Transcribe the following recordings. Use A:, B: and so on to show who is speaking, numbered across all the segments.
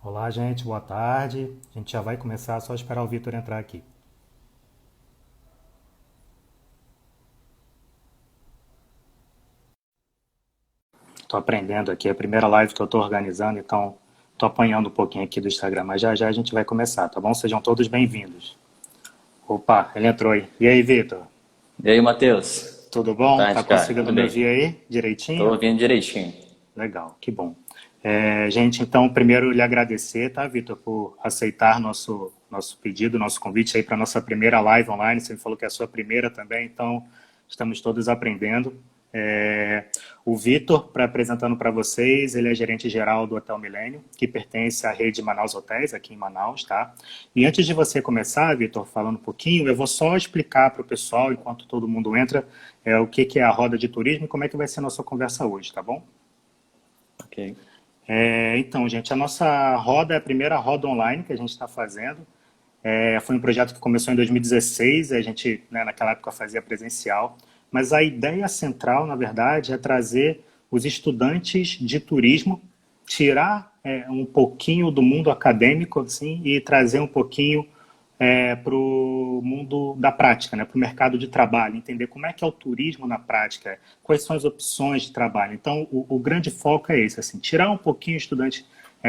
A: Olá, gente, boa tarde. A gente já vai começar, só esperar o Vitor entrar aqui. Estou aprendendo aqui, é a primeira live que eu estou organizando, então estou apanhando um pouquinho aqui do Instagram, mas já já a gente vai começar, tá bom? Sejam todos bem-vindos. Opa, ele entrou aí. E aí, Vitor?
B: E aí, Matheus?
A: Tudo
B: Boa
A: bom? Tá
B: tarde, cara.
A: conseguindo
B: Tudo
A: me
B: bem?
A: ouvir aí
B: Tô
A: direitinho?
B: ouvindo direitinho.
A: Legal, que bom. Gente, então, primeiro lhe agradecer, tá, Vitor, por aceitar nosso pedido, nosso convite aí para nossa primeira live online. Você me falou que é a sua primeira também, então estamos todos aprendendo. O Vitor, apresentando para vocês, ele é gerente geral do Hotel Milênio, que pertence à rede Manaus Hotéis, aqui em Manaus, tá? E antes de você começar, Vitor, falando um pouquinho, eu vou só explicar para o pessoal, enquanto todo mundo entra, o que que é a roda de turismo e como é que vai ser a nossa conversa hoje, tá bom?
B: Ok.
A: Então, gente, a nossa roda é a primeira roda online que a gente está fazendo. Foi um projeto que começou em 2016, a gente, né, naquela época, fazia presencial. Mas a ideia central, na verdade, é trazer os estudantes de turismo, tirar um pouquinho do mundo acadêmico assim, e trazer um pouquinho para o mundo da prática, né, para o mercado de trabalho, entender como é que é o turismo na prática, quais são as opções de trabalho. Então, o grande foco é esse, assim, tirar um pouquinho o estudante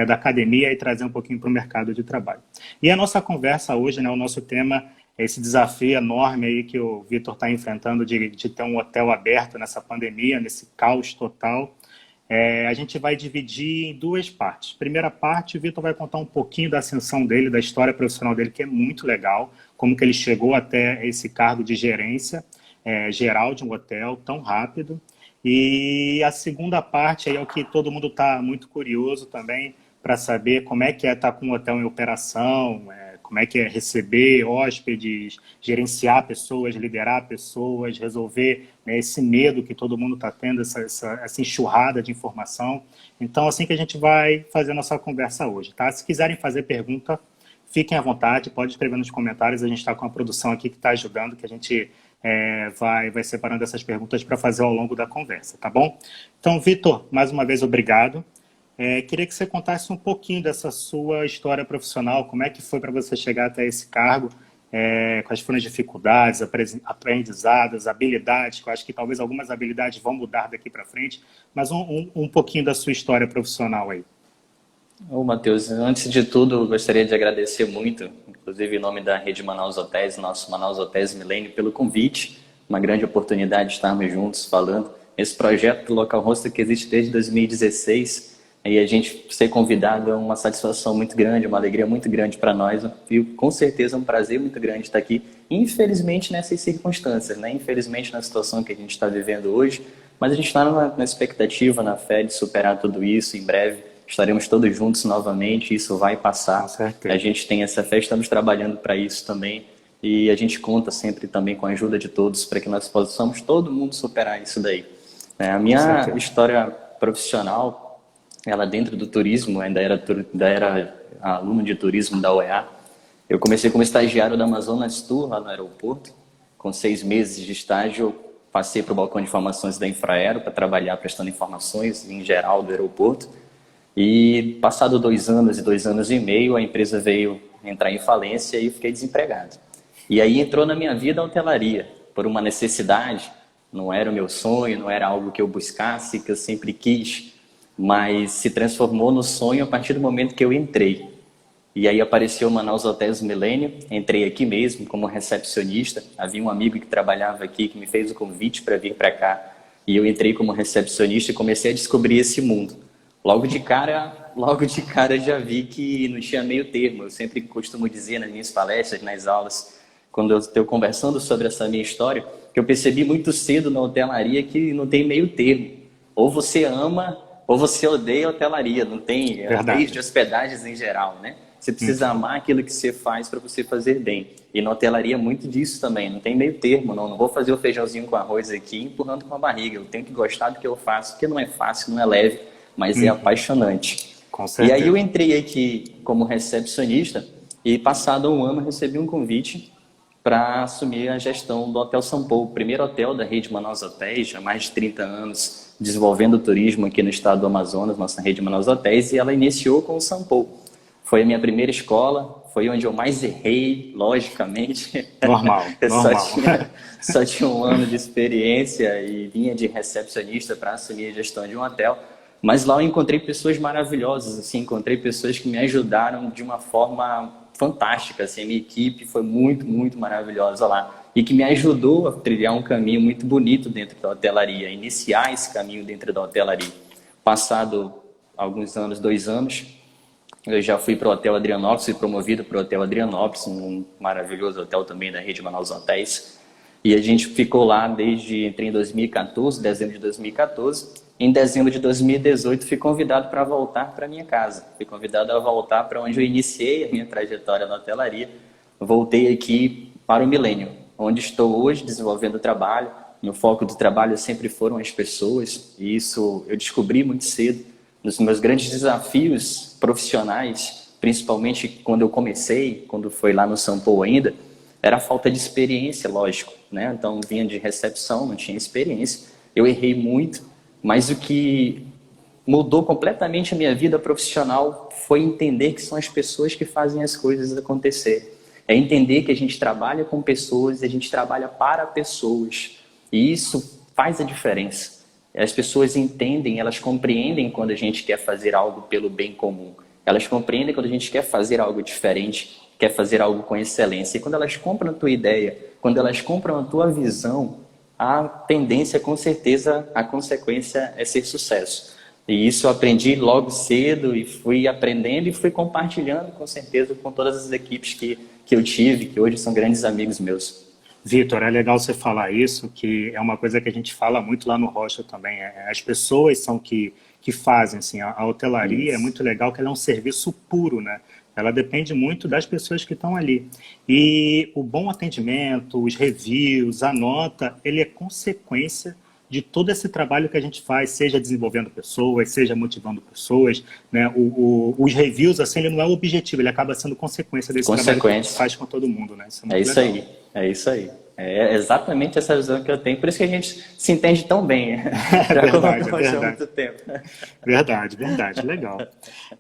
A: da academia e trazer um pouquinho para o mercado de trabalho. E a nossa conversa hoje, né, o nosso tema é esse desafio enorme aí que o Vitor está enfrentando de ter um hotel aberto nessa pandemia, nesse caos total. A gente vai dividir em duas partes. Primeira parte, o Vitor vai contar um pouquinho da ascensão dele, da história profissional dele, que é muito legal, como que ele chegou até esse cargo de gerência geral de um hotel tão rápido. E a segunda parte aí é o que todo mundo está muito curioso também para saber como é que é estar com o hotel em operação, como é que é receber hóspedes, gerenciar pessoas, liderar pessoas, resolver, né, esse medo que todo mundo está tendo, essa enxurrada de informação. Então, assim que a gente vai fazer a nossa conversa hoje, tá? Se quiserem fazer pergunta, fiquem à vontade, pode escrever nos comentários, a gente está com a produção aqui que está ajudando, que a gente vai separando essas perguntas para fazer ao longo da conversa, tá bom? Então, Vitor, mais uma vez, obrigado. Queria que você contasse um pouquinho dessa sua história profissional, como é que foi para você chegar até esse cargo, quais foram as dificuldades, aprendizados, habilidades, que eu acho que talvez algumas habilidades vão mudar daqui para frente, mas um pouquinho da sua história profissional aí.
B: Ô, Matheus, antes de tudo, eu gostaria de agradecer muito, inclusive em nome da Rede Manaus Hotéis, nosso Manaus Hotéis Milênio, pelo convite. Uma grande oportunidade de estarmos juntos falando. Esse projeto do Local Hostel que existe desde 2016, e a gente ser convidado é uma satisfação muito grande, uma alegria muito grande para nós. E com certeza é um prazer muito grande estar aqui. Infelizmente nessas circunstâncias, né? Infelizmente na situação que a gente está vivendo hoje, mas a gente está na expectativa, na fé de superar tudo isso em breve. Estaremos todos juntos novamente, isso vai
A: Com
B: passar. A
A: certeza.
B: gente tem essa fé, estamos trabalhando para isso também. E a gente conta sempre também com a ajuda de todos para que nós possamos todo mundo superar isso daí. A
A: Com
B: minha
A: certeza.
B: história profissional, ela dentro do turismo, ainda era aluno de turismo da UEA. Eu comecei como estagiário da Amazonas Tour, lá no aeroporto. Com 6 meses de estágio, eu passei para o balcão de informações da Infraero para trabalhar prestando informações em geral do aeroporto. E passado 2 anos e 2 anos e meio, a empresa veio entrar em falência e eu fiquei desempregado. E aí entrou na minha vida a hotelaria, por uma necessidade. Não era o meu sonho, não era algo que eu buscasse, que eu sempre quis, mas se transformou no sonho a partir do momento que eu entrei. E aí apareceu o Manaus Hotéis Milênio, entrei aqui mesmo como recepcionista. Havia um amigo que trabalhava aqui que me fez o convite para vir para cá. E eu entrei como recepcionista e comecei a descobrir esse mundo. Logo de cara já vi que não tinha meio termo. Eu sempre costumo dizer nas minhas palestras, nas aulas, quando eu estou conversando sobre essa minha história, que eu percebi muito cedo na hotelaria que não tem meio termo. Ou você ama ou você odeia a hotelaria, não tem meios de
A: Verdade.
B: hospedagens em geral, né? Você precisa
A: Uhum.
B: amar aquilo que você faz para você fazer bem. E na hotelaria muito disso também, não tem meio termo, não vou fazer o feijãozinho com arroz aqui empurrando com a barriga. Eu tenho que gostar do que eu faço, porque não é fácil, não é leve, mas é
A: Uhum.
B: apaixonante.
A: Com
B: E aí eu
A: certeza.
B: entrei aqui como recepcionista e passado um ano recebi um convite para assumir a gestão do Hotel São Paulo, o primeiro hotel da rede Manaus Hotéis, há mais de 30 anos desenvolvendo o turismo aqui no estado do Amazonas, nossa rede Manaus Hotéis, e ela iniciou com o São Paulo. Foi a minha primeira escola, foi onde eu mais errei, logicamente.
A: Normal,
B: Eu
A: normal.
B: só tinha um ano de experiência e vinha de recepcionista para assumir a gestão de um hotel. Mas lá eu encontrei pessoas maravilhosas, assim, encontrei pessoas que me ajudaram de uma forma fantástica, assim, a minha equipe foi muito, muito maravilhosa lá e que me ajudou a trilhar um caminho muito bonito dentro da hotelaria, iniciar esse caminho dentro da hotelaria. Passado alguns anos, 2 anos, eu já fui para o Hotel Adrianópolis, fui promovido para o Hotel Adrianópolis, um maravilhoso hotel também da rede Manaus Hotéis. E a gente ficou lá entrei em 2014, dezembro de 2014. Em dezembro de 2018, fui convidado para voltar para minha casa. Fui convidado a voltar para onde eu iniciei a minha trajetória na hotelaria. Voltei aqui para o Milênio, onde estou hoje desenvolvendo o trabalho. Meu foco do trabalho sempre foram as pessoas, e isso eu descobri muito cedo. Nos meus grandes desafios profissionais, principalmente quando eu comecei, quando foi lá no São Paulo ainda, era a falta de experiência, lógico, né? Então, vinha de recepção, não tinha experiência. Eu errei muito, mas o que mudou completamente a minha vida profissional foi entender que são as pessoas que fazem as coisas acontecerem. É entender que a gente trabalha com pessoas e a gente trabalha para pessoas. E isso faz a diferença. As pessoas entendem, elas compreendem quando a gente quer fazer algo pelo bem comum. Elas compreendem quando a gente quer fazer algo diferente, quer fazer algo com excelência. E quando elas compram a tua ideia, quando elas compram a tua visão, a tendência, com certeza, a consequência é ser sucesso. E isso eu aprendi logo cedo e fui aprendendo e fui compartilhando, com certeza, com todas as equipes que eu tive, que hoje são grandes amigos meus.
A: Vitor, é legal você falar isso, que é uma coisa que a gente fala muito lá no Rocha também. As pessoas são que fazem, assim, a hotelaria é
B: Isso.
A: muito legal, que ela é um serviço puro, né? Ela depende muito das pessoas que estão ali. E o bom atendimento, os reviews, a nota, ele é consequência de todo esse trabalho que a gente faz, seja desenvolvendo pessoas, seja motivando pessoas, né? Os reviews, assim, ele não é o objetivo, ele acaba sendo consequência desse trabalho que a gente
B: Consequência.
A: faz com todo mundo, né? Isso é
B: É
A: muito
B: isso
A: legal.
B: aí, é isso aí. É exatamente essa visão que eu tenho. Por isso que a gente se entende tão bem.
A: É
B: Já
A: verdade, é
B: colocamos há
A: verdade.
B: muito tempo.
A: Verdade, verdade, legal.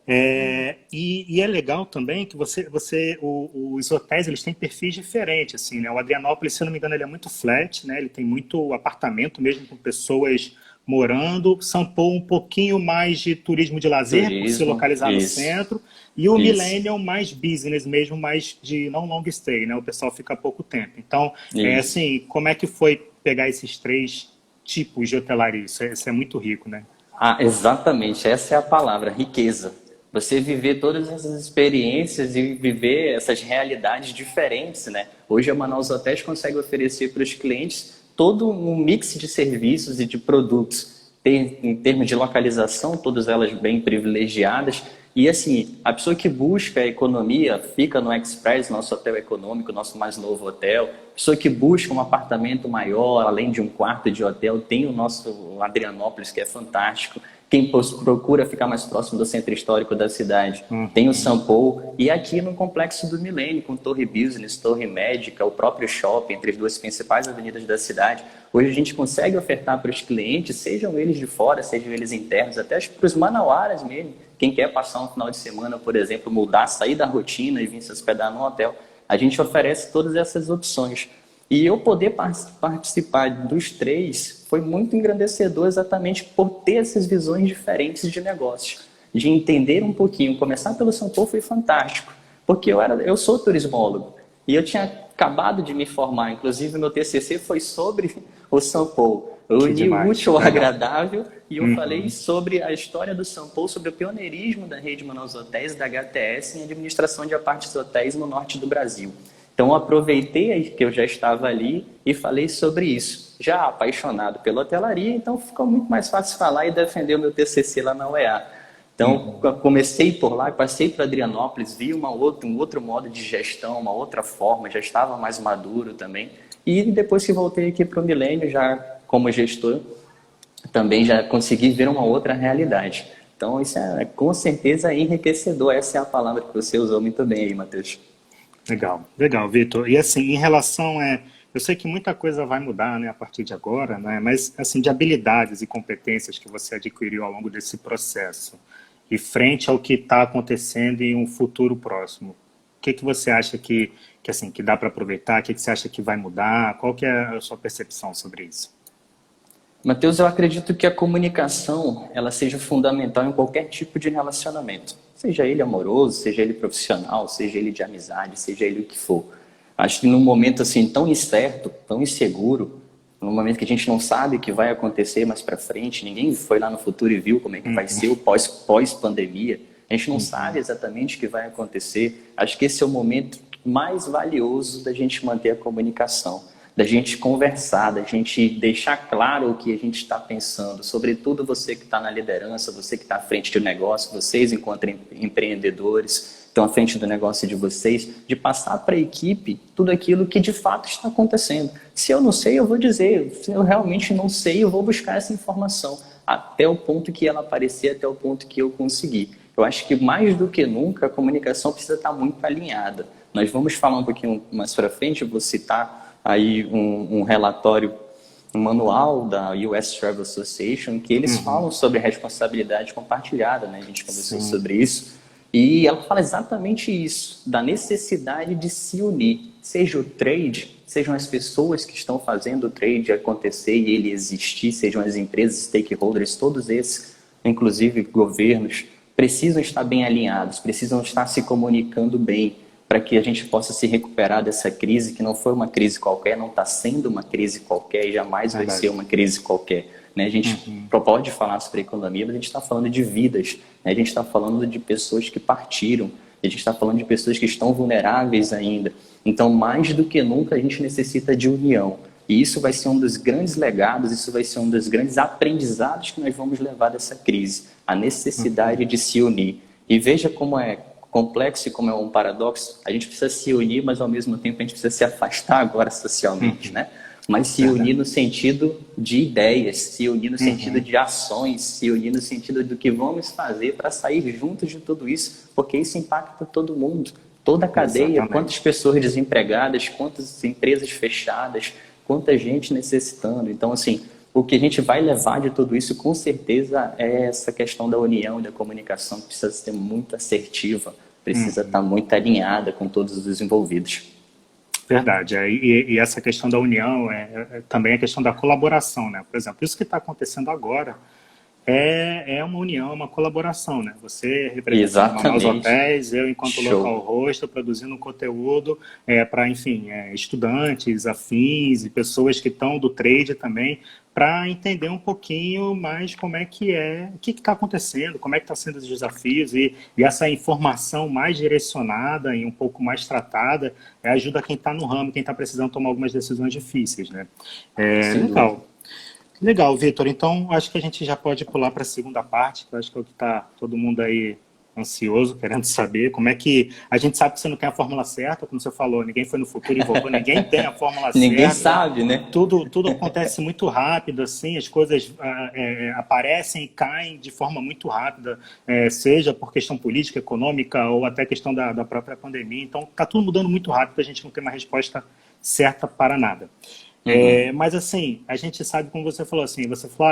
A: E é legal também que os hotéis eles têm perfis diferentes, assim, né? O Adrianópolis, se eu não me engano, ele é muito flat, né? Ele tem muito apartamento mesmo com pessoas morando. São Paulo um pouquinho mais de turismo de lazer, por se
B: Turismo,
A: localizar no
B: isso,
A: centro. E o
B: isso,
A: Millennium mais business mesmo, mais de não long stay, né? O pessoal fica pouco tempo. Então,
B: isso.
A: assim, como é que foi pegar esses três tipos de hotelaria? Isso é muito rico, né?
B: Ah, exatamente, essa é a palavra, riqueza. Você viver todas essas experiências e viver essas realidades diferentes, né? Hoje a Manaus Hotéis consegue oferecer para os clientes todo um mix de serviços e de produtos. Tem, em termos de localização, todas elas bem privilegiadas. E assim, a pessoa que busca a economia fica no Express, nosso hotel econômico, nosso mais novo hotel. A pessoa que busca um apartamento maior, além de um quarto de hotel, tem o nosso Adrianópolis, que é fantástico. Quem procura ficar mais próximo do centro histórico da cidade, tem o
A: Uhum.
B: São Paulo. E aqui no Complexo do Milênio, com Torre Business, Torre Médica, o próprio shopping, entre as duas principais avenidas da cidade. Hoje a gente consegue ofertar para os clientes, sejam eles de fora, sejam eles internos, até para os manauaras mesmo. Quem quer passar um final de semana, por exemplo, mudar, sair da rotina e vir se hospedar no hotel, a gente oferece todas essas opções. E eu poder participar dos três foi muito engrandecedor exatamente por ter essas visões diferentes de negócios, de entender um pouquinho. Começar pelo São Paulo foi fantástico, porque eu sou turismólogo e eu tinha acabado de me formar, inclusive meu TCC foi sobre o São Paulo. Eu
A: Que
B: uni o
A: demais,
B: útil ao
A: legal.
B: agradável e eu falei
A: Uhum.
B: sobre a história do São Paulo, sobre o pioneirismo da rede Manaus Hotéis, da HTS, em administração de apartes hotéis no norte do Brasil. Então, eu aproveitei que eu já estava ali e falei sobre isso. Já apaixonado pela hotelaria, então ficou muito mais fácil falar e defender o meu TCC lá na UEA. Então,
A: Uhum.
B: comecei por lá, passei para Adrianópolis, vi um outro modo de gestão, uma outra forma, já estava mais maduro também. E depois que voltei aqui para o Milênio, já como gestor, também já consegui ver uma outra realidade. Então, isso é com certeza enriquecedor. Essa é a palavra que você usou muito bem aí, Matheus.
A: Legal, legal, Vitor. E assim, em relação eu sei que muita coisa vai mudar, né, a partir de agora, né, mas assim, de habilidades e competências que você adquiriu ao longo desse processo, e frente ao que está acontecendo em um futuro próximo? O que que você acha assim, que dá para aproveitar? O que que você acha que vai mudar? Qual que é a sua percepção sobre isso?
B: Mateus, eu acredito que a comunicação ela seja fundamental em qualquer tipo de relacionamento, seja ele amoroso, seja ele profissional, seja ele de amizade, seja ele o que for. Acho que num momento assim tão incerto, tão inseguro, num momento que a gente não sabe o que vai acontecer mais para frente, ninguém foi lá no futuro e viu como é que vai ser o pós-pandemia, a gente não sabe exatamente o que vai acontecer. Acho que esse é o momento mais valioso da gente manter a comunicação, da gente conversar, da gente deixar claro o que a gente está pensando, sobretudo você que está na liderança, você que está à frente do negócio, vocês enquanto empreendedores estão à frente do negócio de vocês, de passar para a equipe tudo aquilo que de fato está acontecendo. Se eu não sei, eu vou dizer. Se eu realmente não sei, eu vou buscar essa informação até o ponto que ela aparecer, até o ponto que eu conseguir. Eu acho que mais do que nunca a comunicação precisa estar muito alinhada. Nós vamos falar um pouquinho mais para frente, eu vou citar aí um relatório, um manual da US Travel Association, que eles falam sobre responsabilidade compartilhada, né? A gente conversou sobre isso. E ela fala exatamente isso, da necessidade de se unir, seja o trade, sejam as pessoas que estão fazendo o trade acontecer e ele existir, sejam as empresas, stakeholders, todos esses, inclusive governos, precisam estar bem alinhados, precisam estar se comunicando bem para que a gente possa se recuperar dessa crise, que não foi uma crise qualquer, não está sendo uma crise qualquer e jamais vai ser uma crise qualquer. Né? A gente pode falar sobre economia, mas a gente está falando de vidas, né? A gente está falando de pessoas que partiram, a gente está falando de pessoas que estão vulneráveis ainda. Então, mais do que nunca, a gente necessita de união. E isso vai ser um dos grandes legados, isso vai ser um dos grandes aprendizados que nós vamos levar dessa crise, a necessidade de se unir. E veja como é complexo e como é um paradoxo, a gente precisa se unir, mas ao mesmo tempo a gente precisa se afastar agora socialmente, né? Mas se unir no sentido de ideias, se unir no sentido de ações, se unir no sentido do que vamos fazer para sair juntos de tudo isso, porque isso impacta todo mundo, toda a cadeia, quantas pessoas desempregadas, quantas empresas fechadas, quanta gente necessitando. Então, assim, o que a gente vai levar de tudo isso, com certeza, é essa questão da união e da comunicação, que precisa ser muito assertiva, precisa estar muito alinhada com todos os envolvidos.
A: Verdade. E essa questão da união também a questão da colaboração, né? Por exemplo, isso que está acontecendo agora é uma união, é uma colaboração, né? Você representando os hotéis, eu enquanto local host, produzindo um conteúdo para, enfim, estudantes, afins e pessoas que estão do trade também, para entender um pouquinho mais como é que o que está acontecendo, como é que estão sendo os desafios e essa informação mais direcionada e um pouco mais tratada ajuda quem está no ramo, quem está precisando tomar algumas decisões difíceis, né? Legal. Legal, Vitor. Então, acho que a gente já pode pular para a segunda parte, que eu acho que é o que está todo mundo aí ansioso, querendo saber como é que... A gente sabe que você não tem a fórmula certa, como você falou, ninguém foi no futuro e voltou, ninguém tem a fórmula certa.
B: Ninguém sabe, né?
A: Tudo acontece muito rápido, assim, as coisas aparecem e caem de forma muito rápida, seja por questão política, econômica ou até questão da própria pandemia. Então, está tudo mudando muito rápido, a gente não tem uma resposta certa para nada. Mas assim, a gente sabe, como você falou,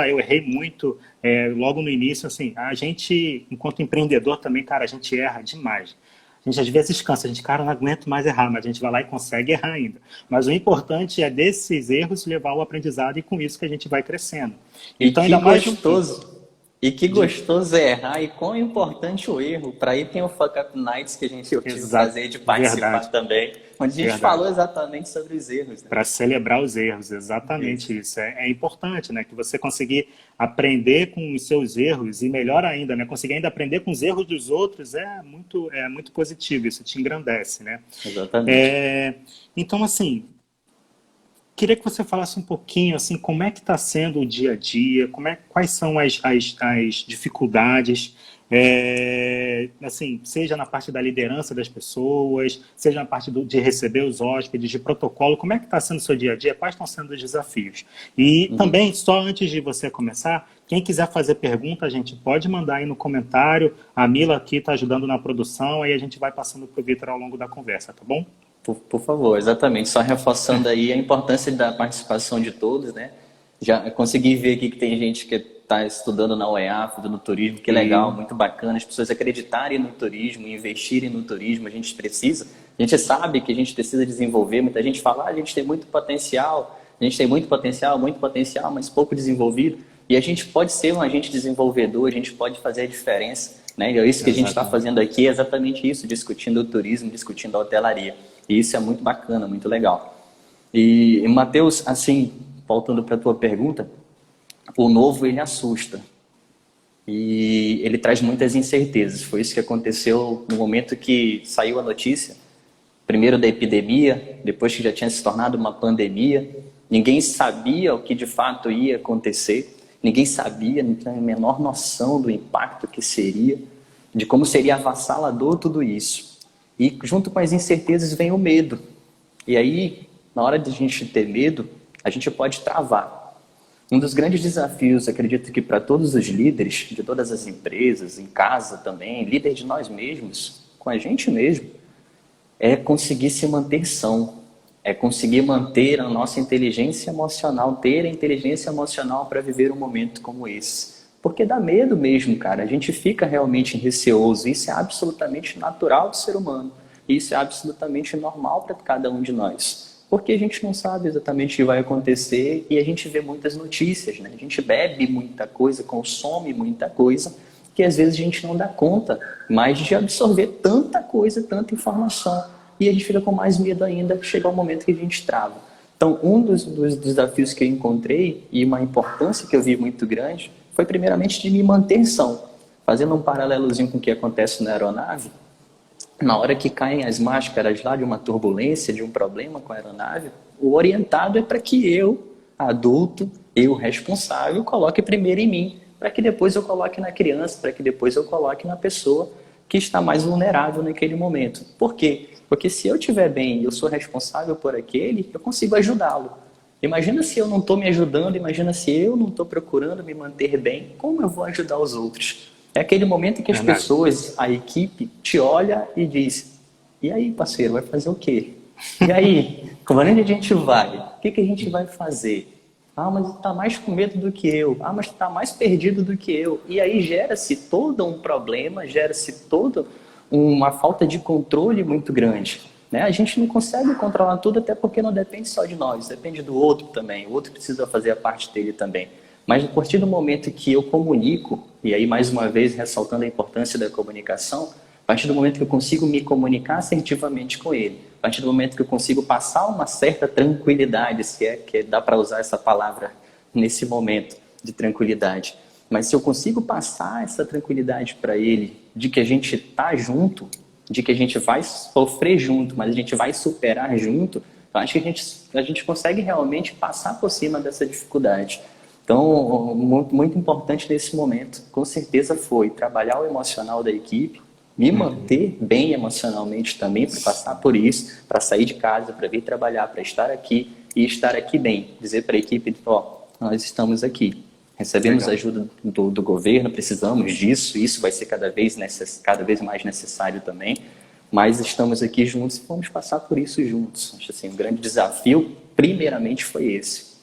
A: eu errei muito logo no início, assim, a gente, enquanto empreendedor também, cara, a gente erra demais. A gente às vezes cansa, a gente, cara, não aguento mais errar, mas a gente vai lá e consegue errar ainda. Mas o importante é desses erros levar ao aprendizado e com isso que a gente vai crescendo.
B: Então, ainda mais gostoso. E que gostoso é errar, e quão importante o erro. Para aí tem o Fuck Up Nights que eu tive o prazer de participar também, onde a gente falou exatamente sobre os erros. Né?
A: Para celebrar os erros, exatamente isso. É importante, né? Que você conseguir aprender com os seus erros e melhor ainda, né? Conseguir ainda aprender com os erros dos outros é muito positivo, isso te engrandece, né?
B: Exatamente.
A: Então, assim, queria que você falasse um pouquinho, assim, como é que está sendo o dia a dia, quais são as dificuldades, assim, seja na parte da liderança das pessoas, seja na parte de receber os hóspedes, de protocolo, como é que está sendo o seu dia a dia, quais estão sendo os desafios? E também, só antes de você começar, quem quiser fazer pergunta, a gente pode mandar aí no comentário, a Mila aqui está ajudando na produção, aí a gente vai passando para o Vitor ao longo da conversa, tá bom?
B: Por favor, exatamente. Só reforçando aí a importância da participação de todos, né? Já consegui ver aqui que tem gente que está estudando na UEA, fazendo turismo, que legal, muito bacana. As pessoas acreditarem no turismo, investirem no turismo, a gente sabe que a gente precisa desenvolver. Muita gente fala, a gente tem muito potencial, a gente tem muito potencial, mas pouco desenvolvido. E a gente pode ser um agente desenvolvedor, a gente pode fazer a diferença, né? E é isso que a gente está fazendo aqui, é exatamente isso, discutindo o turismo, discutindo a hotelaria. E isso é muito bacana, muito legal. E Matheus, assim, voltando para a tua pergunta, o novo ele assusta e ele traz muitas incertezas. Foi isso que aconteceu no momento que saiu a notícia, primeiro da epidemia, depois que já tinha se tornado uma pandemia. Ninguém sabia o que de fato ia acontecer, ninguém sabia, não tinha a menor noção do impacto que seria, de como seria avassalador tudo isso. E junto com as incertezas vem o medo. E aí, na hora de a gente ter medo, a gente pode travar. Um dos grandes desafios, acredito que para todos os líderes, de todas as empresas, em casa também, líder de nós mesmos, com a gente mesmo, é conseguir se manter são, é conseguir manter a nossa inteligência emocional, ter a inteligência emocional para viver um momento como esse. Porque dá medo mesmo, cara, a gente fica realmente receoso, isso é absolutamente natural do ser humano, isso é absolutamente normal para cada um de nós. Porque a gente não sabe exatamente o que vai acontecer e a gente vê muitas notícias, né? A gente bebe muita coisa, consome muita coisa, que às vezes a gente não dá conta mais de absorver tanta coisa, tanta informação. E a gente fica com mais medo ainda, chega o momento que a gente trava. Então, um dos desafios que eu encontrei e uma importância que eu vi muito grande foi primeiramente de me manter são. Fazendo um paralelozinho com o que acontece na aeronave, na hora que caem as máscaras lá de uma turbulência, de um problema com a aeronave, o orientado é para que eu, adulto, eu responsável, coloque primeiro em mim, para que depois eu coloque na criança, para que depois eu coloque na pessoa que está mais vulnerável naquele momento. Por quê? Porque se eu estiver bem e eu sou responsável por aquele, eu consigo ajudá-lo. Imagina se eu não estou me ajudando, imagina se eu não estou procurando me manter bem, como eu vou ajudar os outros? É aquele momento em que as pessoas, a equipe, te olha e diz, e aí, parceiro, vai fazer o quê? E aí, para onde a gente vai? O que a gente vai fazer? Ah, mas está mais com medo do que eu. Ah, mas está mais perdido do que eu. E aí gera-se todo um problema, gera-se toda uma falta de controle muito grande. Né? A gente não consegue controlar tudo, até porque não depende só de nós, depende do outro também. O outro precisa fazer a parte dele também. Mas a partir do momento que eu comunico, e aí mais uma vez ressaltando a importância da comunicação, a partir do momento que eu consigo me comunicar assertivamente com ele, a partir do momento que eu consigo passar uma certa tranquilidade, se é que dá para usar essa palavra nesse momento de tranquilidade, mas se eu consigo passar essa tranquilidade para ele, de que a gente está junto, de que a gente vai sofrer junto, mas a gente vai superar junto, eu acho que a gente consegue realmente passar por cima dessa dificuldade. Então, muito importante nesse momento, com certeza foi trabalhar o emocional da equipe, me manter bem emocionalmente também, para passar por isso, para sair de casa, para vir trabalhar, para estar aqui e estar aqui bem. Dizer para a equipe, nós estamos aqui, recebemos ajuda do governo, precisamos disso, isso vai ser cada vez mais necessário também, mas estamos aqui juntos e vamos passar por isso juntos. Acho assim, um grande desafio, primeiramente, foi esse.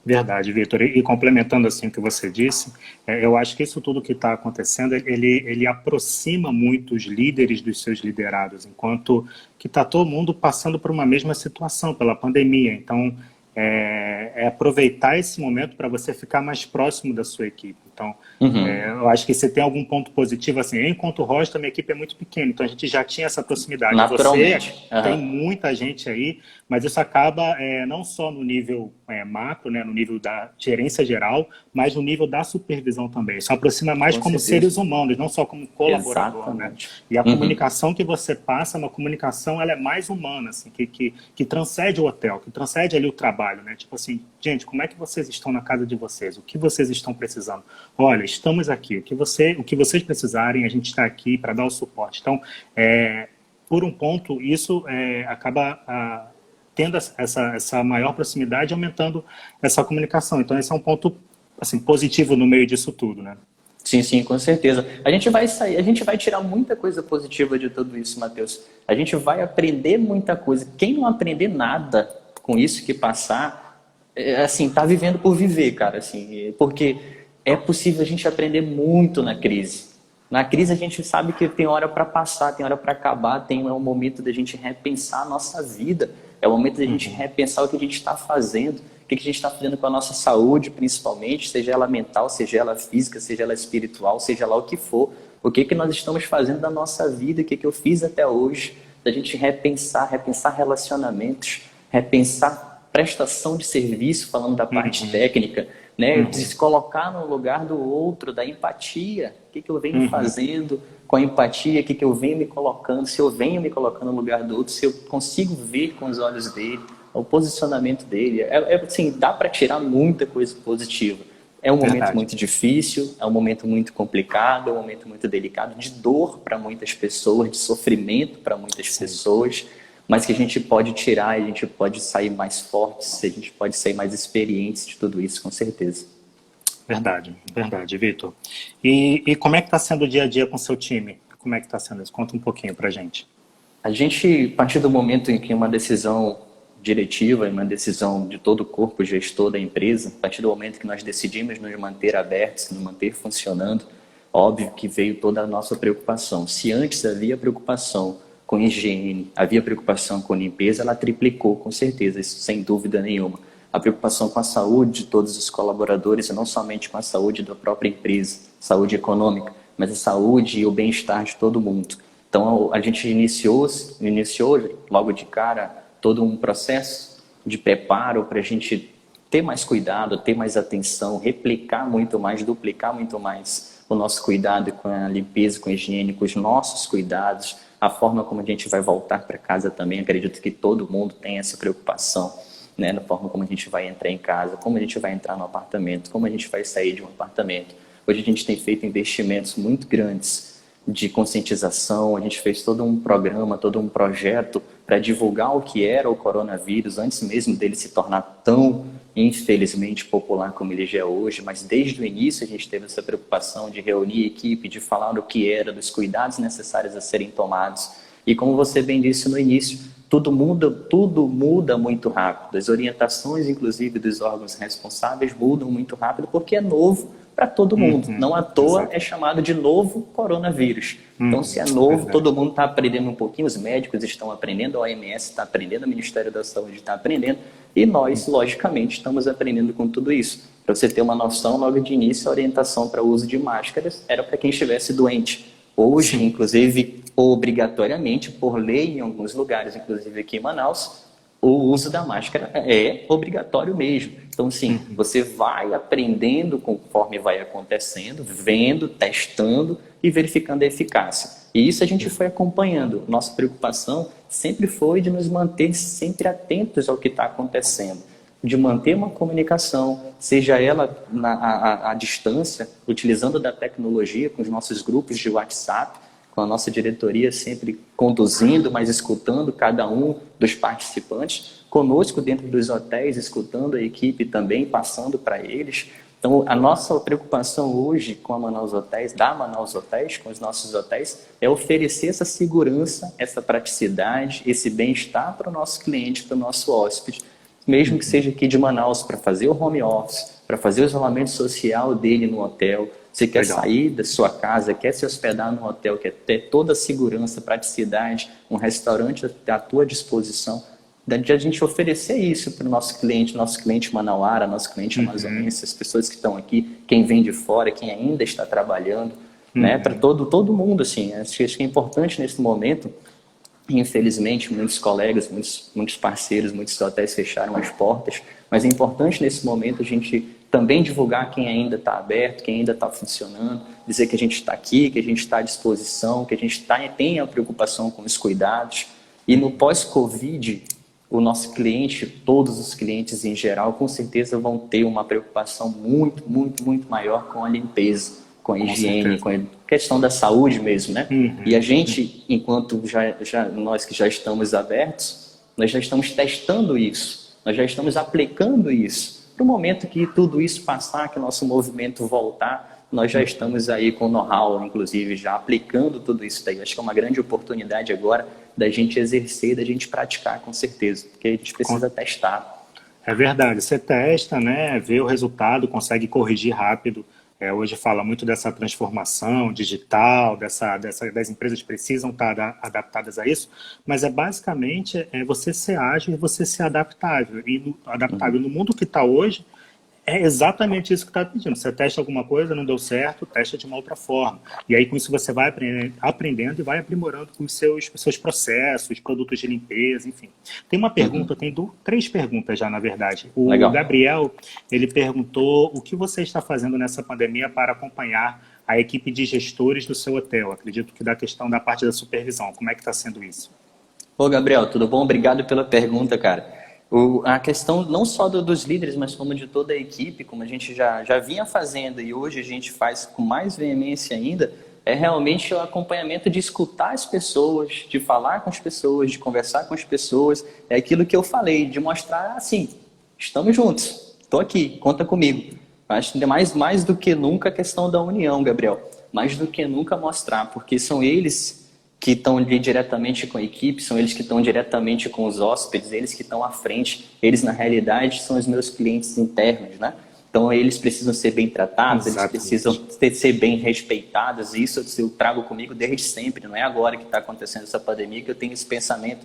A: Verdade, Vitor. E complementando assim o que você disse, eu acho que isso tudo que está acontecendo, ele aproxima muito os líderes dos seus liderados, enquanto que está todo mundo passando por uma mesma situação, pela pandemia. Então, é aproveitar esse momento para você ficar mais próximo da sua equipe. Então, eu acho que você tem algum ponto positivo, assim, eu, enquanto rosto, a minha equipe é muito pequena, então a gente já tinha essa proximidade.
B: Naturalmente.
A: Você tem muita gente aí, mas isso acaba não só no nível macro, né, no nível da gerência geral, mas no nível da supervisão também. Isso aproxima mais como seres humanos, não só como colaborador. Né? E a comunicação que você passa, uma comunicação, ela é mais humana, assim, que transcende o hotel, que transcende ali o trabalho, né? Tipo assim, gente, como é que vocês estão na casa de vocês? O que vocês estão precisando? Olha, estamos aqui. O que vocês precisarem, a gente está aqui para dar o suporte. Então, por um ponto, isso acaba tendo essa maior proximidade, aumentando essa comunicação. Então, esse é um ponto assim, positivo no meio disso tudo, né?
B: Sim, com certeza. A gente vai tirar muita coisa positiva de tudo isso, Matheus. A gente vai aprender muita coisa. Quem não aprender nada com isso que passar, assim, tá vivendo por viver, cara, assim, porque é possível a gente aprender muito na crise. Na crise a gente sabe que tem hora para passar, tem hora para acabar, é um momento da gente repensar a nossa vida, é o momento da gente repensar o que a gente está fazendo, o que a gente está fazendo com a nossa saúde, principalmente, seja ela mental, seja ela física, seja ela espiritual, seja lá o que for. O que nós estamos fazendo da nossa vida, o que eu fiz até hoje, da gente repensar relacionamentos, repensar prestação de serviço, falando da parte técnica, né? De se colocar no lugar do outro, da empatia. O que eu venho fazendo com a empatia, o que eu venho me colocando, se eu venho me colocando no lugar do outro, se eu consigo ver com os olhos dele, o posicionamento dele. Assim, dá para tirar muita coisa positiva. É um momento
A: Verdade.
B: muito difícil, é um momento muito complicado, é um momento muito delicado, de dor para muitas pessoas, de sofrimento para muitas pessoas, mas que a gente pode tirar, a gente pode sair mais fortes, a gente pode sair mais experientes de tudo isso, com certeza.
A: Verdade, verdade, Vitor. E como é que está sendo o dia a dia com o seu time? Como é que está sendo isso? Conta um pouquinho pra gente.
B: A gente, a partir do momento em que uma decisão diretiva, uma decisão de todo o corpo gestor da empresa, a partir do momento que nós decidimos nos manter abertos, nos manter funcionando, óbvio que veio toda a nossa preocupação. Se antes havia preocupação com higiene, havia preocupação com limpeza, ela triplicou, com certeza, isso sem dúvida nenhuma. A preocupação com a saúde de todos os colaboradores, e não somente com a saúde da própria empresa, saúde econômica, mas a saúde e o bem-estar de todo mundo. Então, a gente iniciou logo de cara todo um processo de preparo para a gente ter mais cuidado, ter mais atenção, replicar muito mais, duplicar muito mais o nosso cuidado com a limpeza, com a higiene, com os nossos cuidados, a forma como a gente vai voltar para casa também. Acredito que todo mundo tem essa preocupação, né? Na forma como a gente vai entrar em casa, como a gente vai entrar no apartamento, como a gente vai sair de um apartamento. Hoje a gente tem feito investimentos muito grandes de conscientização, a gente fez todo um programa, todo um projeto para divulgar o que era o coronavírus, antes mesmo dele se tornar tão, infelizmente, popular como ele já é hoje, mas desde o início a gente teve essa preocupação de reunir a equipe, de falar o que era, dos cuidados necessários a serem tomados. E como você bem disse no início, tudo muda muito rápido. As orientações, inclusive, dos órgãos responsáveis mudam muito rápido porque é novo para todo mundo. Não à toa
A: Exato.
B: é chamado de novo coronavírus. Então, se é novo,
A: Verdade.
B: todo mundo está aprendendo um pouquinho, os médicos estão aprendendo, a OMS está aprendendo, o Ministério da Saúde está aprendendo, e nós, logicamente, estamos aprendendo com tudo isso. Para você ter uma noção, logo de início, a orientação para o uso de máscaras era para quem estivesse doente. Hoje, inclusive, obrigatoriamente, por lei em alguns lugares, inclusive aqui em Manaus, o uso da máscara é obrigatório mesmo. Então, sim, você vai aprendendo conforme vai acontecendo, vendo, testando e verificando a eficácia. E isso a gente foi acompanhando. Nossa preocupação sempre foi de nos manter sempre atentos ao que está acontecendo, de manter uma comunicação, seja ela à distância, utilizando da tecnologia com os nossos grupos de WhatsApp, com a nossa diretoria sempre conduzindo, mas escutando cada um dos participantes, conosco dentro dos hotéis, escutando a equipe também, passando para eles. Então, a nossa preocupação hoje com a Manaus Hotéis, da Manaus Hotéis, com os nossos hotéis, é oferecer essa segurança, essa praticidade, esse bem-estar para o nosso cliente, para o nosso hóspede, mesmo que seja aqui de Manaus, para fazer o home office, para fazer o isolamento social dele no hotel. Você quer sair da sua casa, quer se hospedar no hotel, quer ter toda a segurança, praticidade, um restaurante à tua disposição, de a gente oferecer isso para o nosso cliente manauara, nosso cliente amazonense, as pessoas que estão aqui, quem vem de fora, quem ainda está trabalhando, né? Para todo mundo, assim. Acho que é importante nesse momento. Infelizmente, muitos colegas, muitos parceiros, muitos hotéis fecharam as portas, mas é importante nesse momento a gente também divulgar quem ainda está aberto, quem ainda está funcionando, dizer que a gente está aqui, que a gente está à disposição, que a gente tem a preocupação com os cuidados. E no pós-Covid, o nosso cliente, todos os clientes em geral, com certeza vão ter uma preocupação muito maior com a limpeza, com a higiene, com a questão da saúde mesmo, né? E a gente, enquanto nós que já estamos abertos, nós já estamos testando isso, nós já estamos aplicando isso. Para o momento que tudo isso passar, que o nosso movimento voltar, nós já estamos aí com know-how, inclusive, já aplicando tudo isso daí. Acho que é uma grande oportunidade agora da gente exercer, da gente praticar, com certeza, porque a gente precisa testar.
A: É verdade, você testa, né, vê o resultado, consegue corrigir rápido, Hoje fala muito dessa transformação digital, das empresas precisam estar adaptadas a isso, mas basicamente você ser ágil e você ser adaptável. E adaptável no mundo que está hoje, é exatamente isso que está pedindo. Você testa alguma coisa, não deu certo, testa de uma outra forma. E aí, com isso, você vai aprendendo e vai aprimorando com os seus processos, produtos de limpeza, enfim. Tem uma pergunta, tem três perguntas já, na verdade. O
B: Legal.
A: Gabriel, ele perguntou o que você está fazendo nessa pandemia para acompanhar a equipe de gestores do seu hotel. Acredito que da questão da parte da supervisão. Como é que está sendo isso?
B: Ô, Gabriel, tudo bom? Obrigado pela pergunta, cara. A questão não só dos líderes, mas como de toda a equipe, como a gente já vinha fazendo e hoje a gente faz com mais veemência ainda, é realmente o acompanhamento de escutar as pessoas, de falar com as pessoas, de conversar com as pessoas. É aquilo que eu falei, de mostrar assim, estamos juntos, estou aqui, conta comigo. Acho que mais do que nunca a questão da união, Gabriel. Mais do que nunca mostrar, porque são eles que estão diretamente com a equipe, são eles que estão diretamente com os hóspedes, eles que estão à frente, eles na realidade são os meus clientes internos, né? Então eles precisam ser bem tratados,
A: Exatamente.
B: eles precisam ser bem respeitados, e isso eu trago comigo desde sempre, não é agora que está acontecendo essa pandemia que eu tenho esse pensamento,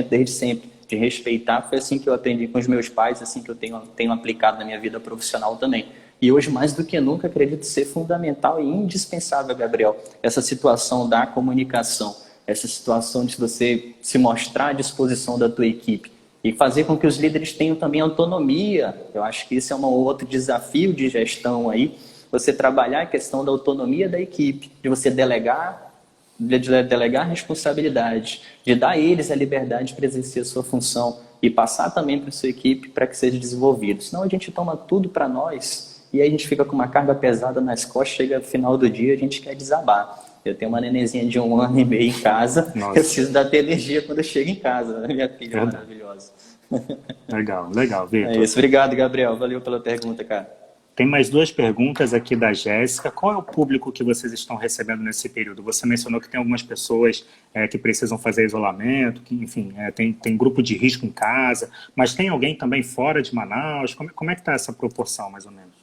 B: desde sempre, de respeitar. Foi assim que eu aprendi com os meus pais, assim que eu tenho aplicado na minha vida profissional também. E hoje, mais do que nunca, acredito ser fundamental e indispensável, Gabriel, essa situação da comunicação, essa situação de você se mostrar à disposição da tua equipe e fazer com que os líderes tenham também autonomia. Eu acho que esse é um outro desafio de gestão aí, você trabalhar a questão da autonomia da equipe, de você delegar responsabilidade, de dar a eles a liberdade para exercer a sua função e passar também para a sua equipe para que seja desenvolvido. Senão a gente toma tudo para nós e aí a gente fica com uma carga pesada nas costas, chega no final do dia a gente quer desabar. Eu tenho uma nenenzinha de 1 ano e meio em casa,
A: Nossa.
B: eu preciso dar até energia quando eu chego em casa, né? Minha filha maravilhosa.
A: Legal, legal,
B: É
A: Vitor.
B: isso, obrigado, Gabriel, valeu pela pergunta, cara.
A: Tem mais duas perguntas aqui da Jéssica. Qual é o público que vocês estão recebendo nesse período? Você mencionou que tem algumas pessoas que precisam fazer isolamento, que, enfim, tem grupo de risco em casa, mas tem alguém também fora de Manaus? Como é que está essa proporção, mais ou menos?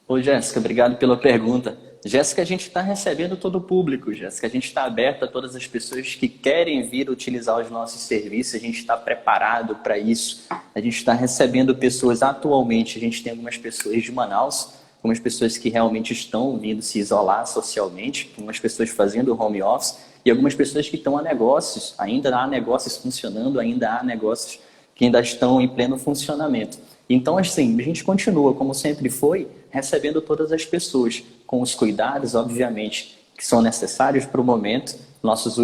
B: Ô, Jéssica, obrigado pela pergunta. Jéssica, a gente está recebendo todo o público, Jéssica. A gente está aberto a todas as pessoas que querem vir utilizar os nossos serviços. A gente está preparado para isso. A gente está recebendo pessoas atualmente. A gente tem algumas pessoas de Manaus, algumas pessoas que realmente estão vindo se isolar socialmente, algumas pessoas fazendo home office e algumas pessoas que estão a negócios. Ainda há negócios funcionando, ainda há negócios que ainda estão em pleno funcionamento. Então, assim, a gente continua, como sempre foi, recebendo todas as pessoas, com os cuidados, obviamente, que são necessários para o momento. Nossos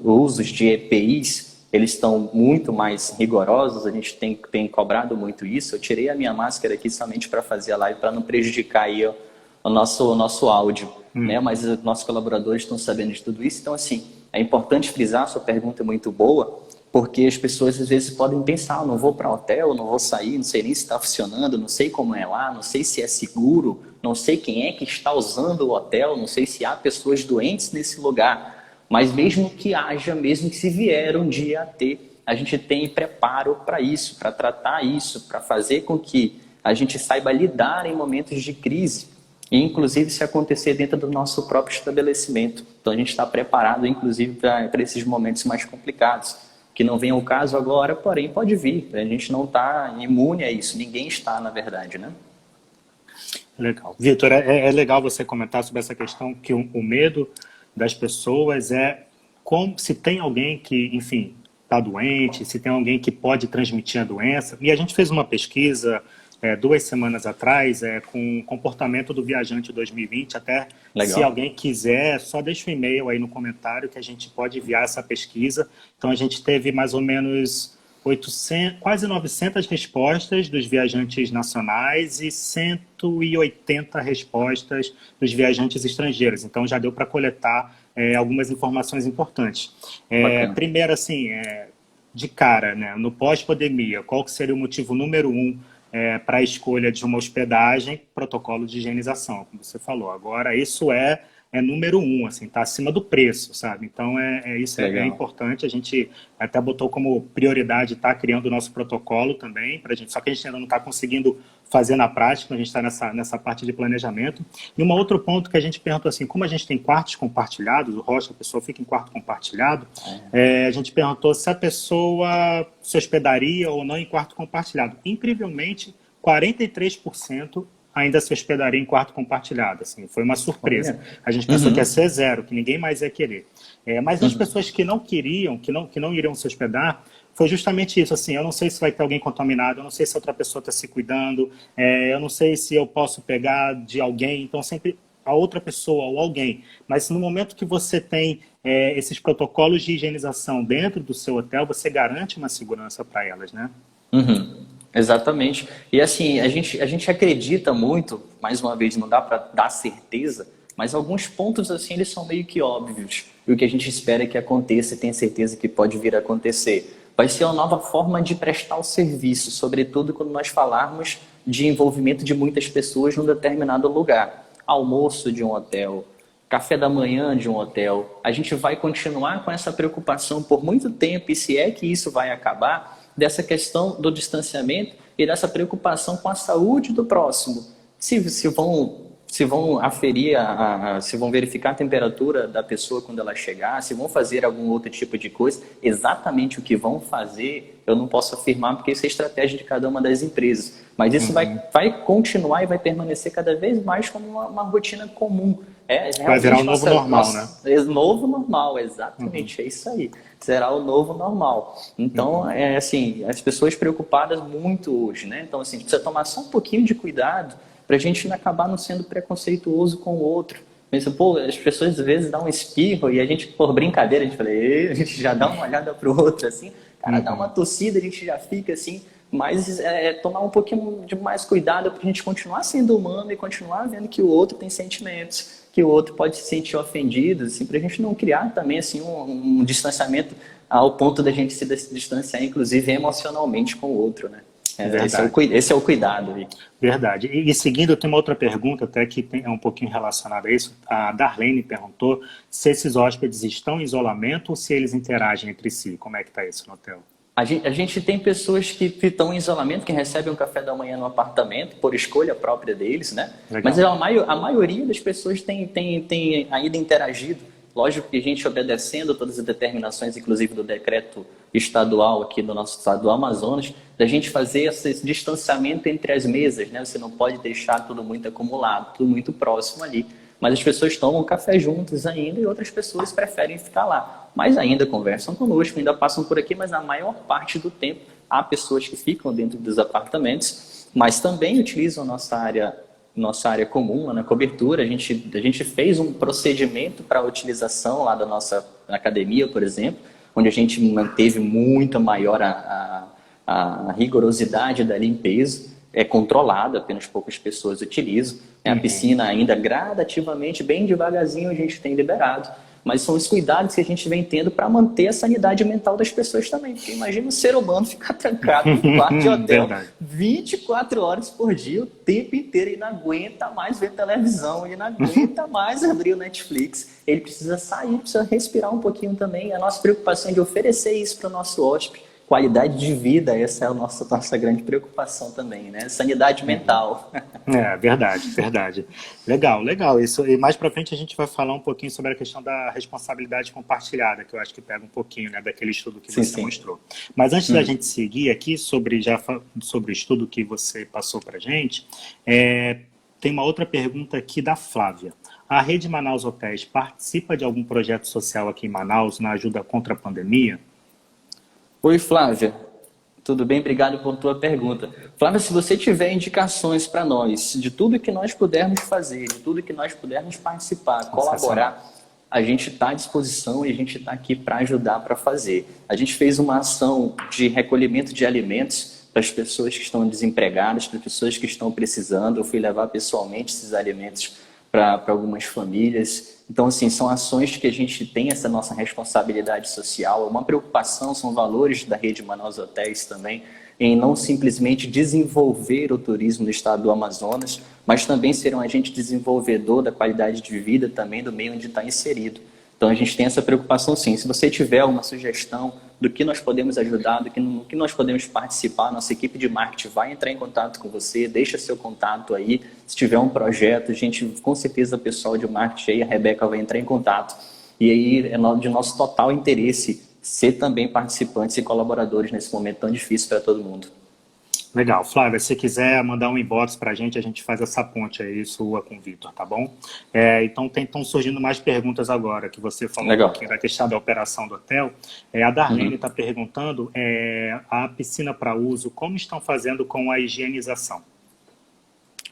B: usos de EPIs, eles estão muito mais rigorosos, a gente tem cobrado muito isso. Eu tirei a minha máscara aqui somente para fazer a live, para não prejudicar aí o nosso áudio, né? Mas os nossos colaboradores estão sabendo de tudo isso. Então, assim, é importante frisar, sua pergunta é muito boa, porque as pessoas às vezes podem pensar, não vou para hotel, não vou sair, não sei nem se está funcionando, não sei como é lá, não sei se é seguro, não sei quem é que está usando o hotel, não sei se há pessoas doentes nesse lugar. Mas mesmo que haja, mesmo que se vier um dia a ter, a gente tem preparo para isso, para tratar isso, para fazer com que a gente saiba lidar em momentos de crise, e inclusive se acontecer dentro do nosso próprio estabelecimento. Então a gente está preparado, inclusive, para esses momentos mais complicados. Que não venha o caso agora, porém pode vir. A gente não está imune a isso, ninguém está, na verdade, né?
A: Legal. Vitor, é legal você comentar sobre essa questão que o medo das pessoas é como se tem alguém que, enfim, está doente, se tem alguém que pode transmitir a doença. E a gente fez uma pesquisa 2 semanas atrás com o comportamento do viajante 2020. Até
B: Legal.
A: Se alguém quiser, só deixa um e-mail aí no comentário que a gente pode enviar essa pesquisa. Então a gente teve mais ou menos 800, quase 900 respostas dos viajantes nacionais e 180 respostas dos viajantes estrangeiros. Então já deu para coletar algumas informações importantes. Primeiro, assim, de cara, né, no pós-pandemia, qual que seria o motivo número 1 para a escolha de uma hospedagem? Protocolo de higienização, como você falou. Agora, isso é é número um, assim, tá acima do preço, sabe? Então, isso é
B: Legal.
A: importante. A gente até botou como prioridade estar criando o nosso protocolo também, pra gente, só que a gente ainda não está conseguindo fazer na prática, a gente está nessa parte de planejamento. E um outro ponto que a gente perguntou assim, como a gente tem quartos compartilhados, o hostel, a pessoa fica em quarto compartilhado, a gente perguntou se a pessoa se hospedaria ou não em quarto compartilhado. Incrivelmente, 43% ainda se hospedaria em quarto compartilhado. Assim, foi uma surpresa.
B: Olha.
A: A gente pensou que ia
B: Uhum.
A: ser zero, que ninguém mais ia querer. Mas as
B: Uhum.
A: pessoas que não queriam, que não iriam se hospedar, foi justamente isso. Assim, eu não sei se vai ter alguém contaminado, eu não sei se outra pessoa está se cuidando, eu não sei se eu posso pegar de alguém. Então, sempre a outra pessoa ou alguém. Mas no momento que você tem esses protocolos de higienização dentro do seu hotel, você garante uma segurança para elas, né?
B: Uhum, exatamente. E assim, a gente acredita muito, mais uma vez, não dá para dar certeza, mas alguns pontos assim eles são meio que óbvios. E o que a gente espera que aconteça e tem certeza que pode vir a acontecer. Vai ser uma nova forma de prestar o serviço, sobretudo quando nós falarmos de envolvimento de muitas pessoas num determinado lugar. Almoço de um hotel, café da manhã de um hotel. A gente vai continuar com essa preocupação por muito tempo, e se é que isso vai acabar, dessa questão do distanciamento e dessa preocupação com a saúde do próximo. Se vão aferir, se vão verificar a temperatura da pessoa quando ela chegar, se vão fazer algum outro tipo de coisa, exatamente o que vão fazer, eu não posso afirmar, porque isso é estratégia de cada uma das empresas. Mas isso vai continuar e vai permanecer cada vez mais como uma rotina comum. É
A: Vai virar o
B: realmente
A: novo normal, né?
B: novo normal, exatamente, é isso aí. Será o novo normal. Então, assim, as pessoas preocupadas muito hoje, né? Então, assim, precisa tomar só um pouquinho de cuidado para a gente não acabar não sendo preconceituoso com o outro. Pensa, pô, as pessoas às vezes dão um espirro e a gente, por brincadeira, a gente fala, a gente já dá uma olhada pro outro assim, cara, dá uma tossida, a gente já fica assim, mas tomar um pouquinho de mais cuidado para a gente continuar sendo humano e continuar vendo que o outro tem sentimentos, que o outro pode se sentir ofendido, assim, para a gente não criar também assim um distanciamento ao ponto da gente se distanciar, inclusive emocionalmente com o outro, né?
A: Verdade.
B: Esse é o cuidado aí.
A: Verdade. E seguindo, eu tenho uma outra pergunta, até que é um pouquinho relacionada a isso. A Darlene perguntou se esses hóspedes estão em isolamento ou se eles interagem entre si. Como é que está isso no hotel?
B: A gente tem pessoas que estão em isolamento, que recebem um café da manhã no apartamento, por escolha própria deles, né? Mas
A: Legal.
B: a maioria das pessoas tem ainda interagido. Lógico que a gente obedecendo todas as determinações, inclusive do decreto estadual aqui do nosso estado do Amazonas, da gente fazer esse distanciamento entre as mesas, né? Você não pode deixar tudo muito acumulado, tudo muito próximo ali. Mas as pessoas tomam café juntas ainda e outras pessoas preferem ficar lá. Mas ainda conversam conosco, ainda passam por aqui, mas na maior parte do tempo há pessoas que ficam dentro dos apartamentos, mas também utilizam nossa área comum, lá na cobertura. A gente fez um procedimento para a utilização lá da nossa academia, por exemplo, onde a gente manteve muito maior a rigorosidade da limpeza. É controlada, apenas poucas pessoas utilizam. A piscina ainda gradativamente, bem devagarzinho, a gente tem liberado. Mas são os cuidados que a gente vem tendo para manter a sanidade mental das pessoas também. Porque imagina um ser humano ficar trancado no quarto de hotel
A: Verdade.
B: 24 horas por dia, o tempo inteiro, e não aguenta mais ver televisão, ele não aguenta mais abrir o Netflix. Ele precisa sair, precisa respirar um pouquinho também. A nossa preocupação é de oferecer isso para o nosso hóspede. Qualidade de vida, essa é a nossa grande preocupação também, né? Sanidade mental.
A: Verdade, verdade. Legal, legal. Isso, e mais para frente a gente vai falar um pouquinho sobre a questão da responsabilidade compartilhada, que eu acho que pega um pouquinho, né, daquele estudo que
B: Sim,
A: você
B: sim.
A: mostrou. Mas antes da gente seguir aqui sobre o estudo que você passou para a gente, tem uma outra pergunta aqui da Flávia. A Rede Manaus Hotéis participa de algum projeto social aqui em Manaus na ajuda contra a pandemia?
B: Oi, Flávia. Tudo bem? Obrigado por tua pergunta. Flávia, se você tiver indicações para nós de tudo que nós pudermos fazer, de tudo que nós pudermos participar,
A: Sensacional.
B: colaborar, a gente está à disposição e a gente está aqui para ajudar, para fazer. A gente fez uma ação de recolhimento de alimentos para as pessoas que estão desempregadas, para as pessoas que estão precisando. Eu fui levar pessoalmente esses alimentos para algumas famílias Então, assim, são ações que a gente tem essa nossa responsabilidade social, uma preocupação, são valores da rede Manaus Hotéis também, em não simplesmente desenvolver o turismo no estado do Amazonas, mas também ser um agente desenvolvedor da qualidade de vida também do meio onde está inserido. Então, a gente tem essa preocupação sim. Se você tiver uma sugestão do que nós podemos ajudar, no que nós podemos participar, nossa equipe de marketing vai entrar em contato com você, deixa seu contato aí. Se tiver um projeto, a gente, com certeza, o pessoal de marketing aí, a Rebeca vai entrar em contato. E aí é de nosso total interesse ser também participantes e colaboradores nesse momento tão difícil para todo mundo.
A: Legal. Flávia, se quiser mandar um inbox para a gente faz essa ponte aí sua com o Vitor, tá bom? Então, estão surgindo mais perguntas agora, que você falou
B: Legal.
A: um pouquinho da questão da operação do hotel. A Darlene está perguntando, a piscina para uso, como estão fazendo com a higienização?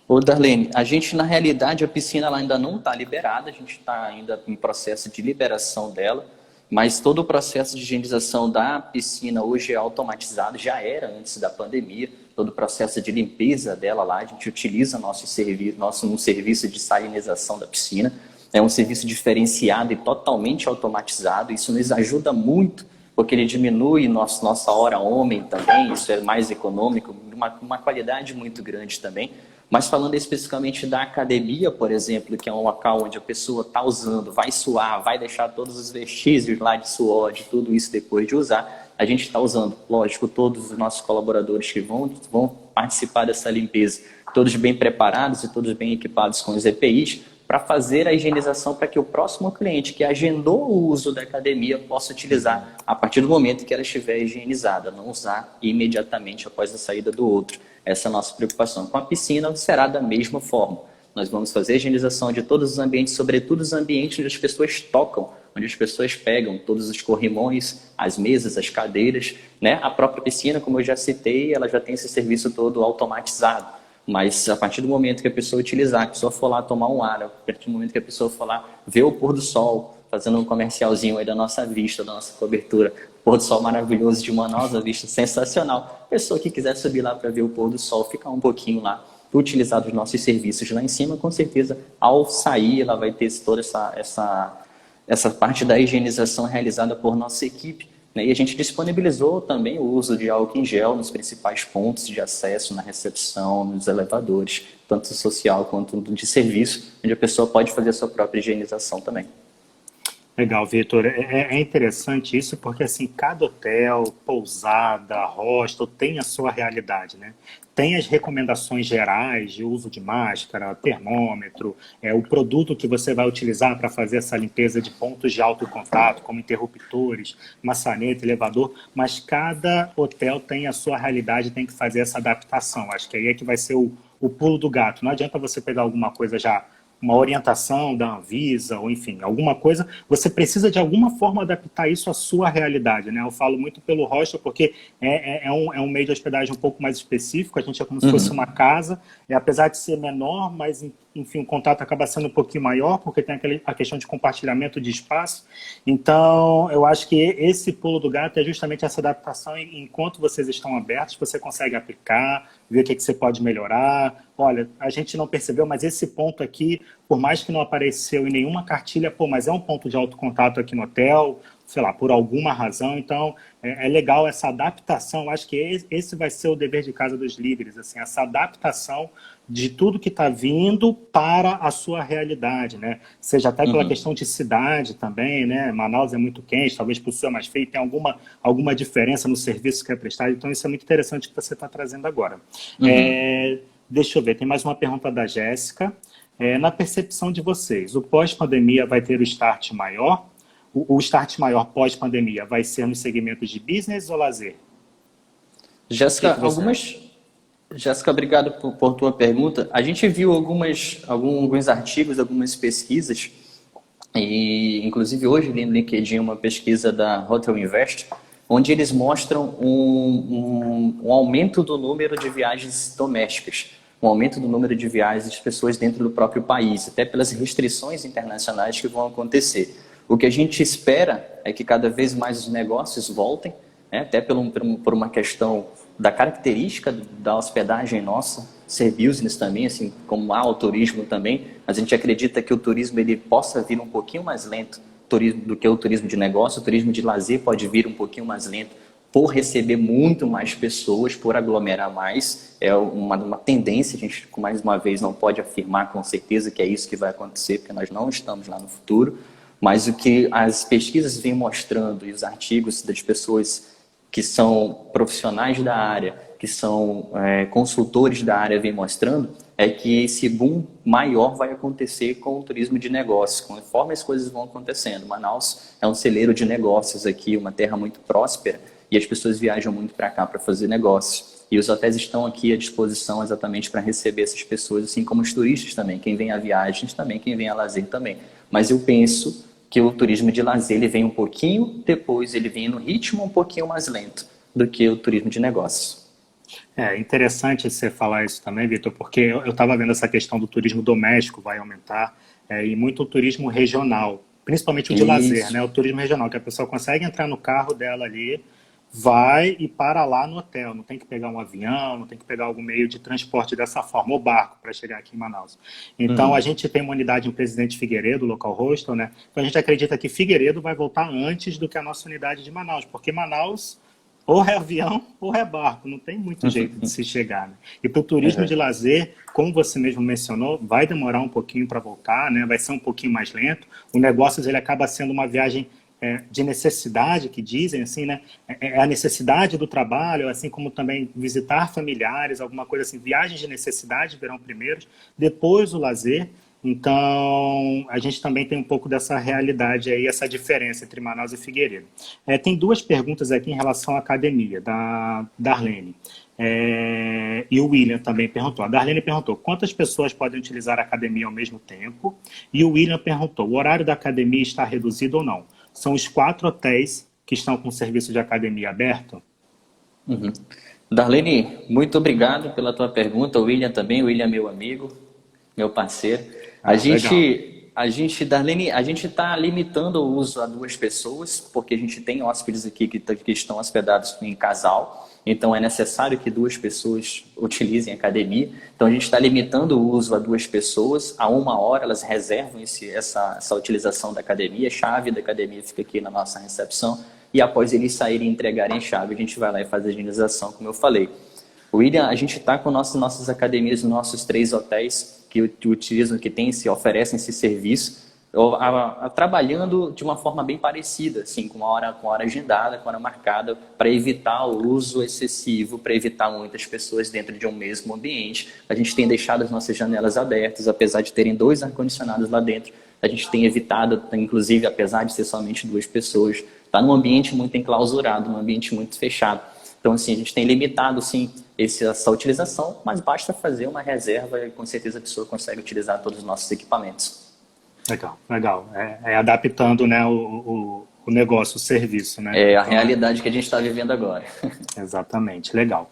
B: Ô Darlene, a gente na realidade a piscina ela ainda não está liberada, a gente está ainda em processo de liberação dela, mas todo o processo de higienização da piscina hoje é automatizado, já era antes da pandemia, todo o processo de limpeza dela lá, a gente utiliza um serviço de salinização da piscina, é um serviço diferenciado e totalmente automatizado, isso nos ajuda muito, porque ele diminui nossa hora homem também, isso é mais econômico, uma qualidade muito grande também. Mas falando especificamente da academia, por exemplo, que é um local onde a pessoa está usando, vai suar, vai deixar todos os vestígios lá de suor, de tudo isso depois de usar, a gente está usando, lógico, todos os nossos colaboradores que vão participar dessa limpeza, todos bem preparados e todos bem equipados com os EPIs, para fazer a higienização para que o próximo cliente que agendou o uso da academia possa utilizar a partir do momento que ela estiver higienizada, não usar imediatamente após a saída do outro. Essa é a nossa preocupação. Com a piscina será da mesma forma. Nós vamos fazer a higienização de todos os ambientes, sobretudo os ambientes onde as pessoas tocam, onde as pessoas pegam todos os corrimões, as mesas, as cadeiras, né? A própria piscina, como eu já citei, ela já tem esse serviço todo automatizado. Mas a partir do momento que a pessoa utilizar, que a pessoa for lá tomar um ar, a partir do momento que a pessoa for lá ver o pôr do sol, fazendo um comercialzinho aí da nossa vista, da nossa cobertura, pôr do sol maravilhoso de Manaus, a vista sensacional. A pessoa que quiser subir lá para ver o pôr do sol, ficar um pouquinho lá, utilizar os nossos serviços lá em cima, com certeza, ao sair, ela vai ter toda essa parte da higienização realizada por nossa equipe. E a gente disponibilizou também o uso de álcool em gel nos principais pontos de acesso, na recepção, nos elevadores, tanto social quanto de serviço, onde a pessoa pode fazer a sua própria higienização também.
A: Legal, Vitor. É interessante isso porque assim, cada hotel, pousada, hostel tem a sua realidade, né? Tem as recomendações gerais de uso de máscara, termômetro, o produto que você vai utilizar para fazer essa limpeza de pontos de alto contato, como interruptores, maçaneta, elevador, mas cada hotel tem a sua realidade, tem que fazer essa adaptação. Acho que aí é que vai ser o pulo do gato. Não adianta você pegar alguma coisa já, uma orientação da Anvisa, ou enfim, alguma coisa, você precisa de alguma forma adaptar isso à sua realidade, né? Eu falo muito pelo hostel porque é um meio de hospedagem um pouco mais específico, a gente é como se fosse uma casa, apesar de ser menor, mas enfim, o contato acaba sendo um pouquinho maior, porque tem a questão de compartilhamento de espaço. Então, eu acho que esse pulo do gato é justamente essa adaptação, e enquanto vocês estão abertos, você consegue aplicar, ver o que você pode melhorar. Olha, a gente não percebeu, mas esse ponto aqui, por mais que não apareceu em nenhuma cartilha, mas é um ponto de alto contato aqui no hotel, sei lá, por alguma razão. Então, é legal essa adaptação. Eu acho que esse vai ser o dever de casa dos líderes, assim, essa adaptação de tudo que está vindo para a sua realidade, né? Seja até pela questão de cidade também, né? Manaus é muito quente, talvez por ser mais feio, tem alguma diferença no serviço que é prestado. Então, isso é muito interessante que você está trazendo agora. Deixa eu ver, tem mais uma pergunta da Jéssica. Na percepção de vocês, o pós-pandemia vai ter o start maior? O start maior pós-pandemia vai ser nos segmentos de business ou lazer?
B: Jéssica, obrigado por tua pergunta. A gente viu alguns artigos, algumas pesquisas, e inclusive hoje li no LinkedIn uma pesquisa da Hotel Invest, onde eles mostram um aumento do número de viagens domésticas, um aumento do número de viagens de pessoas dentro do próprio país, até pelas restrições internacionais que vão acontecer. O que a gente espera é que cada vez mais os negócios voltem, né? Até por uma questão da característica da hospedagem nossa, ser business também, assim como há o turismo também, a gente acredita que o turismo ele possa vir um pouquinho mais lento do que o turismo de negócio. O turismo de lazer pode vir um pouquinho mais lento por receber muito mais pessoas, por aglomerar mais. É uma tendência, a gente, mais uma vez, não pode afirmar com certeza que é isso que vai acontecer, porque nós não estamos lá no futuro, mas o que as pesquisas vêm mostrando e os artigos das pessoas que são profissionais da área, que são consultores da área, vêm mostrando, é que esse boom maior vai acontecer com o turismo de negócios, conforme as coisas vão acontecendo. Manaus é um celeiro de negócios aqui, uma terra muito próspera, e as pessoas viajam muito para cá para fazer negócio. E os hotéis estão aqui à disposição exatamente para receber essas pessoas, assim como os turistas também, quem vem a viagens também, quem vem a lazer também. Mas eu penso que o turismo de lazer ele vem um pouquinho depois, ele vem no ritmo um pouquinho mais lento do que o turismo de negócios.
A: É interessante você falar isso também, Vitor, porque eu estava vendo essa questão do turismo doméstico vai aumentar e muito o turismo regional, principalmente o de lazer,
B: Isso.
A: né? O turismo regional, que a pessoa consegue entrar no carro dela ali, vai e para lá no hotel, não tem que pegar um avião, não tem que pegar algum meio de transporte dessa forma, ou barco, para chegar aqui em Manaus. Então, a
B: Uhum.
A: gente tem uma unidade em Presidente Figueiredo, local hostel, né? Então, a gente acredita que Figueiredo vai voltar antes do que a nossa unidade de Manaus, porque Manaus ou é avião ou é barco, não tem muito jeito de se chegar. Né? E para o turismo de
B: Uhum.
A: lazer, como você mesmo mencionou, vai demorar um pouquinho para voltar, né? Vai ser um pouquinho mais lento. O negócio ele acaba sendo uma viagem de necessidade, que dizem assim, né? É a necessidade do trabalho, assim como também visitar familiares, alguma coisa assim. Viagens de necessidade virão primeiros, depois o lazer. Então, a gente também tem um pouco dessa realidade aí, essa diferença entre Manaus e Figueiredo. Tem duas perguntas aqui em relação à academia, da Darlene. E o William também perguntou. A Darlene perguntou quantas pessoas podem utilizar a academia ao mesmo tempo. E o William perguntou, o horário da academia está reduzido ou não? São os 4 hotéis que estão com o serviço de academia aberto?
B: Uhum. Darlene, muito obrigado pela tua pergunta. O William também, o William é meu amigo, meu parceiro.
A: Ah, legal.
B: Darlene, a gente está limitando o uso a 2 pessoas, porque a gente tem hóspedes aqui que estão hospedados em casal, então é necessário que 2 pessoas utilizem a academia. Então a gente está limitando o uso a 2 pessoas, a 1 hora elas reservam essa utilização da academia, a chave da academia fica aqui na nossa recepção, e após eles saírem e entregarem a chave, a gente vai lá e faz a higienização, como eu falei. William, a gente está com nossas academias, nossos 3 hotéis que utilizam, oferecem esse serviço, trabalhando de uma forma bem parecida, assim, com hora agendada, com hora marcada, para evitar o uso excessivo, para evitar muitas pessoas dentro de um mesmo ambiente. A gente tem deixado as nossas janelas abertas, apesar de terem 2 ar-condicionados lá dentro. A gente tem evitado, inclusive, apesar de ser somente 2 pessoas, está num ambiente muito enclausurado, num ambiente muito fechado. Então, assim, a gente tem limitado, sim, essa utilização, mas basta fazer uma reserva e com certeza a pessoa consegue utilizar todos os nossos equipamentos.
A: Legal, legal. Adaptando, né, o negócio, o serviço, né?
B: É a
A: Então,
B: realidade que a gente está vivendo agora.
A: exatamente, legal.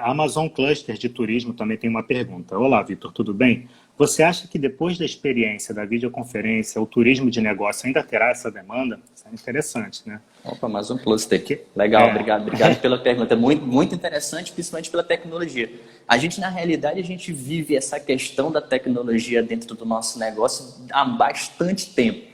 A: A Amazon Cluster de Turismo também tem uma pergunta. Olá, Vitor, tudo bem? Você acha que depois da experiência da videoconferência, o turismo de negócio ainda terá essa demanda? Isso é interessante, né?
B: Opa, mais um cluster.
A: Que,
B: Legal,
A: é,
B: obrigado pela pergunta. Muito, muito interessante, principalmente pela tecnologia. A gente, na realidade, a gente vive essa questão da tecnologia dentro do nosso negócio há bastante tempo.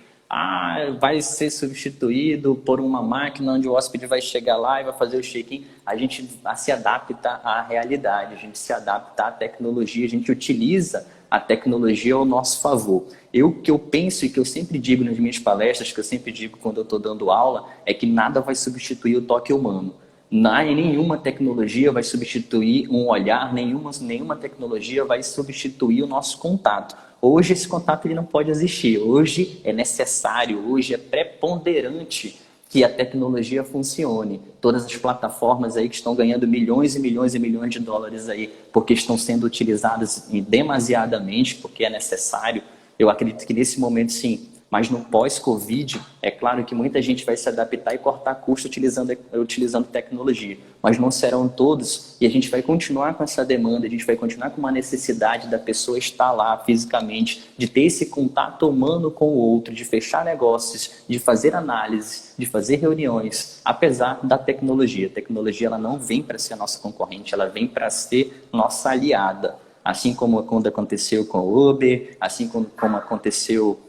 B: Vai ser substituído por uma máquina onde o hóspede vai chegar lá e vai fazer o check-in. A gente se adapta à realidade, a gente se adapta à tecnologia, a gente utiliza a tecnologia ao nosso favor. O que eu penso e que eu sempre digo nas minhas palestras, que eu sempre digo quando eu estou dando aula, é que nada vai substituir o toque humano. Nenhuma tecnologia vai substituir um olhar, nenhuma tecnologia vai substituir o nosso contato. Hoje esse contato ele não pode existir, hoje é necessário, hoje é preponderante que a tecnologia funcione. Todas as plataformas aí que estão ganhando milhões e milhões e milhões de dólares aí, porque estão sendo utilizadas demasiadamente, porque é necessário. Eu acredito que nesse momento sim, Mas no pós-Covid, é claro que muita gente vai se adaptar e cortar custo utilizando tecnologia, mas não serão todos, e a gente vai continuar com essa demanda, a gente vai continuar com uma necessidade da pessoa estar lá fisicamente, de ter esse contato humano com o outro, de fechar negócios, de fazer análises, de fazer reuniões, apesar da tecnologia. A tecnologia ela não vem para ser nossa concorrente, ela vem para ser nossa aliada. Assim como quando aconteceu com o Uber, assim como aconteceu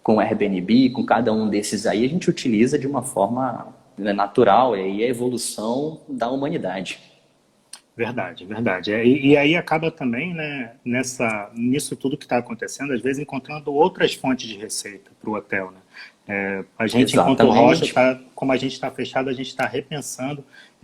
B: com o Airbnb, com cada um desses aí, a gente utiliza de uma forma natural, e é a evolução da humanidade.
A: Verdade, verdade. E aí acaba também, né, nisso tudo que está acontecendo, às vezes encontrando outras fontes de receita para o hotel, né? A gente, enquanto Rocha,
B: Exatamente.
A: como a gente está fechado, a gente está repensando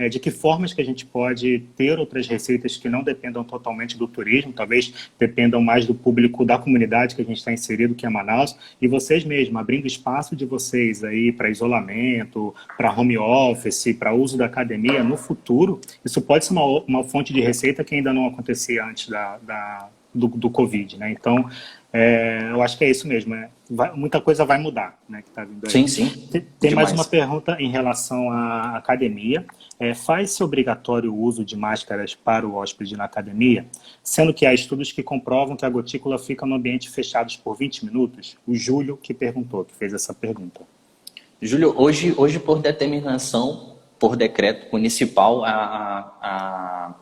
A: de que formas que a gente pode ter outras receitas que não dependam totalmente do turismo, talvez dependam mais do público da comunidade que a gente está inserido, que é Manaus, e vocês mesmos, abrindo espaço de vocês aí para isolamento, para home office, para uso da academia, no futuro, isso pode ser uma fonte de receita que ainda não acontecia antes do Covid, né? Então, eu acho que é isso mesmo. Muita coisa vai mudar, né, que está vindo aí.
B: Sim, sim.
A: Tem mais uma
B: Demais.
A: pergunta em relação à academia. Faz-se obrigatório o uso de máscaras para o hóspede na academia, sendo que há estudos que comprovam que a gotícula fica no ambiente fechado por 20 minutos? O Júlio que perguntou, que fez essa pergunta.
B: Júlio, hoje por determinação, por decreto municipal, a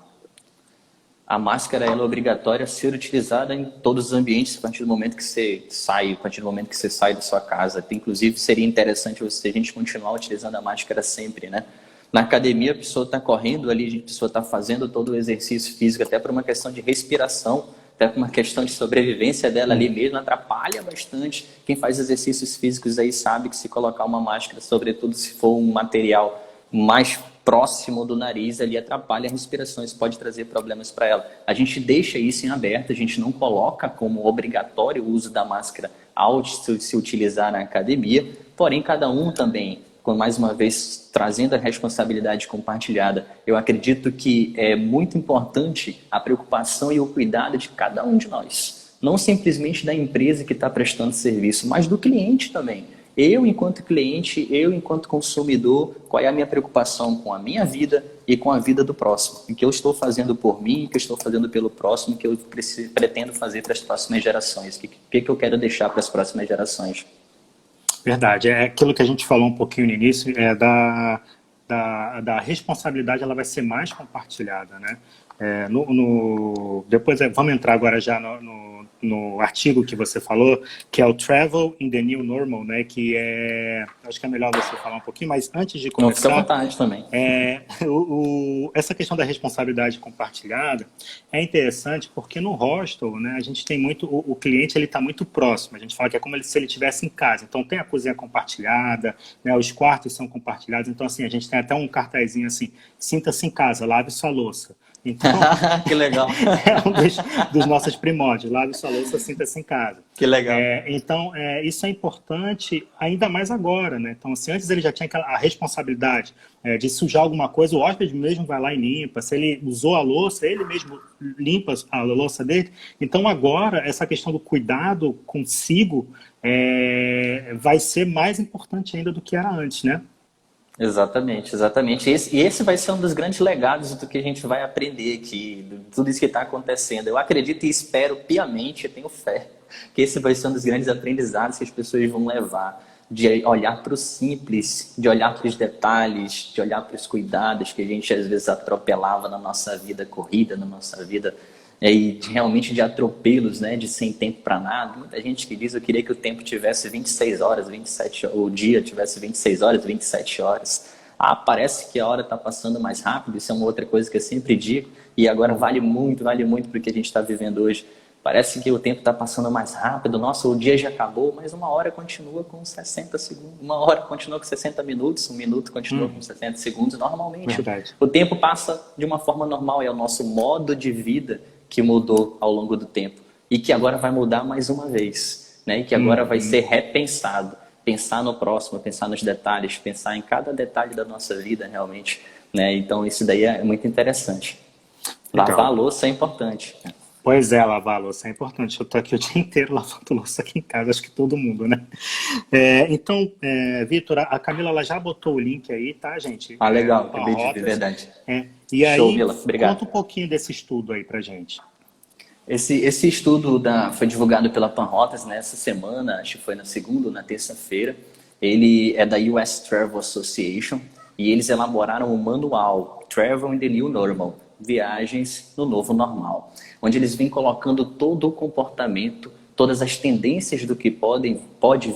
B: máscara ela é obrigatória a ser utilizada em todos os ambientes a partir do momento que você sai, a partir do momento que você sai da sua casa. Inclusive, seria interessante a gente continuar utilizando a máscara sempre, né? Na academia, a pessoa está correndo ali, a pessoa está fazendo todo o exercício físico, até por uma questão de respiração, até por uma questão de sobrevivência dela ali mesmo, atrapalha bastante. Quem faz exercícios físicos aí sabe que se colocar uma máscara, sobretudo se for um material mais próximo do nariz, ali atrapalha a respiração, isso pode trazer problemas para ela. A gente deixa isso em aberto, a gente não coloca como obrigatório o uso da máscara ao se utilizar na academia, porém cada um também, mais uma vez trazendo a responsabilidade compartilhada, eu acredito que é muito importante a preocupação e o cuidado de cada um de nós, não simplesmente da empresa que está prestando serviço, mas do cliente também. Eu, enquanto cliente, eu, enquanto consumidor, qual é a minha preocupação com a minha vida e com a vida do próximo? O que eu estou fazendo por mim, o que eu estou fazendo pelo próximo, o que eu pretendo fazer para as próximas gerações? O que eu quero deixar para as próximas gerações?
A: Verdade, é aquilo que a gente falou um pouquinho no início, da responsabilidade, ela vai ser mais compartilhada, né? Depois vamos entrar agora já no artigo que você falou, que é o Travel in the New Normal, né? Que acho que é melhor você falar um pouquinho, mas antes de
B: Não, fica à
A: começar,
B: vontade também.
A: essa questão da responsabilidade compartilhada é interessante porque no hostel, né, a gente tem muito, o cliente ele está muito próximo, a gente fala que é como se ele estivesse em casa, então tem a cozinha compartilhada, né, os quartos são compartilhados, então assim, a gente tem até um cartazinho assim, sinta-se em casa, lave sua louça. Então,
B: Que legal.
A: é um dos nossos primórdios. Lave sua louça, sinta-se em casa.
B: Que legal.
A: Então, isso é importante, ainda mais agora, né? Então, assim, antes ele já tinha a responsabilidade de sujar alguma coisa, o hóspede mesmo vai lá e limpa. Se ele usou a louça, ele mesmo limpa a louça dele. Então, agora, essa questão do cuidado consigo vai ser mais importante ainda do que era antes, né?
B: Exatamente, exatamente. Esse vai ser um dos grandes legados do que a gente vai aprender aqui, de tudo isso que está acontecendo. Eu acredito e espero piamente, eu tenho fé, que esse vai ser um dos grandes aprendizados que as pessoas vão levar, de olhar para o simples, de olhar para os detalhes, de olhar para os cuidados que a gente às vezes atropelava na nossa vida corrida, na nossa vida e realmente de atropelos, né, de sem tempo para nada. Muita gente que diz, eu queria que o tempo tivesse 26 horas, 27, o dia tivesse 26 horas, 27 horas. Parece que a hora está passando mais rápido, isso é uma outra coisa que eu sempre digo, e agora vale muito para o que a gente está vivendo hoje. Parece que o tempo está passando mais rápido, nossa, o dia já acabou, mas uma hora continua com 60 segundos, uma hora continua com 60 minutos, um minuto continua com 60 segundos. Normalmente,
A: Verdade.
B: o tempo passa de uma forma normal, é o nosso modo de vida que mudou ao longo do tempo e que agora vai mudar mais uma vez, né? E que agora vai ser repensado, pensar no próximo, pensar nos detalhes, pensar em cada detalhe da nossa vida realmente, né? Então isso daí é muito interessante.
A: Legal.
B: Lavar a louça é importante.
A: Pois é, lavar a louça é importante. Eu tô aqui o dia inteiro lavando louça aqui em casa, acho que todo mundo, né? Então, Vitor, a Camila ela já botou o link aí, tá, gente?
B: Ah,
A: Do
B: legal, acabei de ver,
A: Panrotas.
B: verdade.
A: E
B: Show,
A: aí,
B: Mila,
A: conta
B: obrigado.
A: um pouquinho desse estudo aí pra gente.
B: Esse estudo foi divulgado pela Panrotas nessa semana, acho que foi na segunda ou na terça-feira. Ele é da US Travel Association e eles elaboraram um manual Travel in the New Normal, Viagens no Novo Normal, onde eles vêm colocando todo o comportamento, todas as tendências do que pode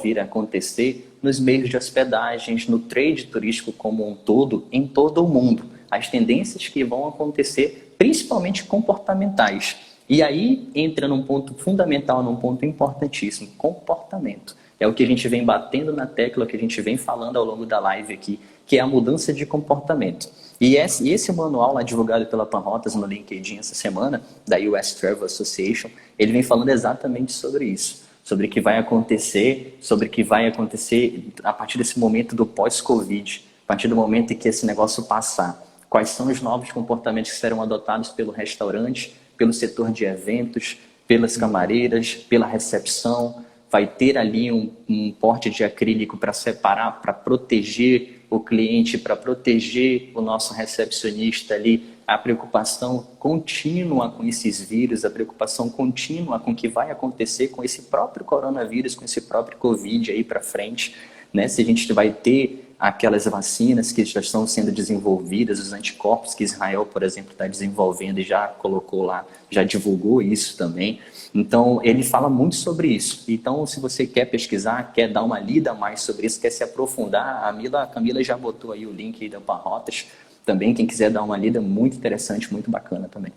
B: vir a acontecer nos meios de hospedagens, no trade turístico como um todo, em todo o mundo. As tendências que vão acontecer, principalmente comportamentais. E aí entra num ponto fundamental, num ponto importantíssimo, comportamento. É o que a gente vem batendo na tecla, o que a gente vem falando ao longo da live aqui, que é a mudança de comportamento. E esse manual lá divulgado pela Panrotas no LinkedIn essa semana, da US Travel Association, ele vem falando exatamente sobre isso, sobre o que vai acontecer, sobre o que vai acontecer a partir desse momento do pós-Covid, a partir do momento em que esse negócio passar. Quais são os novos comportamentos que serão adotados pelo restaurante, pelo setor de eventos, pelas camareiras, pela recepção. Vai ter ali um porte de acrílico para separar, para proteger o cliente, para proteger o nosso recepcionista ali. A preocupação contínua com esses vírus, a preocupação contínua com o que vai acontecer com esse próprio coronavírus, com esse próprio Covid aí para frente, né? Se a gente vai ter aquelas vacinas que já estão sendo desenvolvidas, os anticorpos que Israel, por exemplo, está desenvolvendo e já colocou lá, já divulgou isso também. Então, ele fala muito sobre isso. Então, se você quer pesquisar, quer dar uma lida mais sobre isso, quer se aprofundar, a Camila já botou aí o link aí da Panrotas. Também, quem quiser dar uma lida, muito interessante, muito bacana também.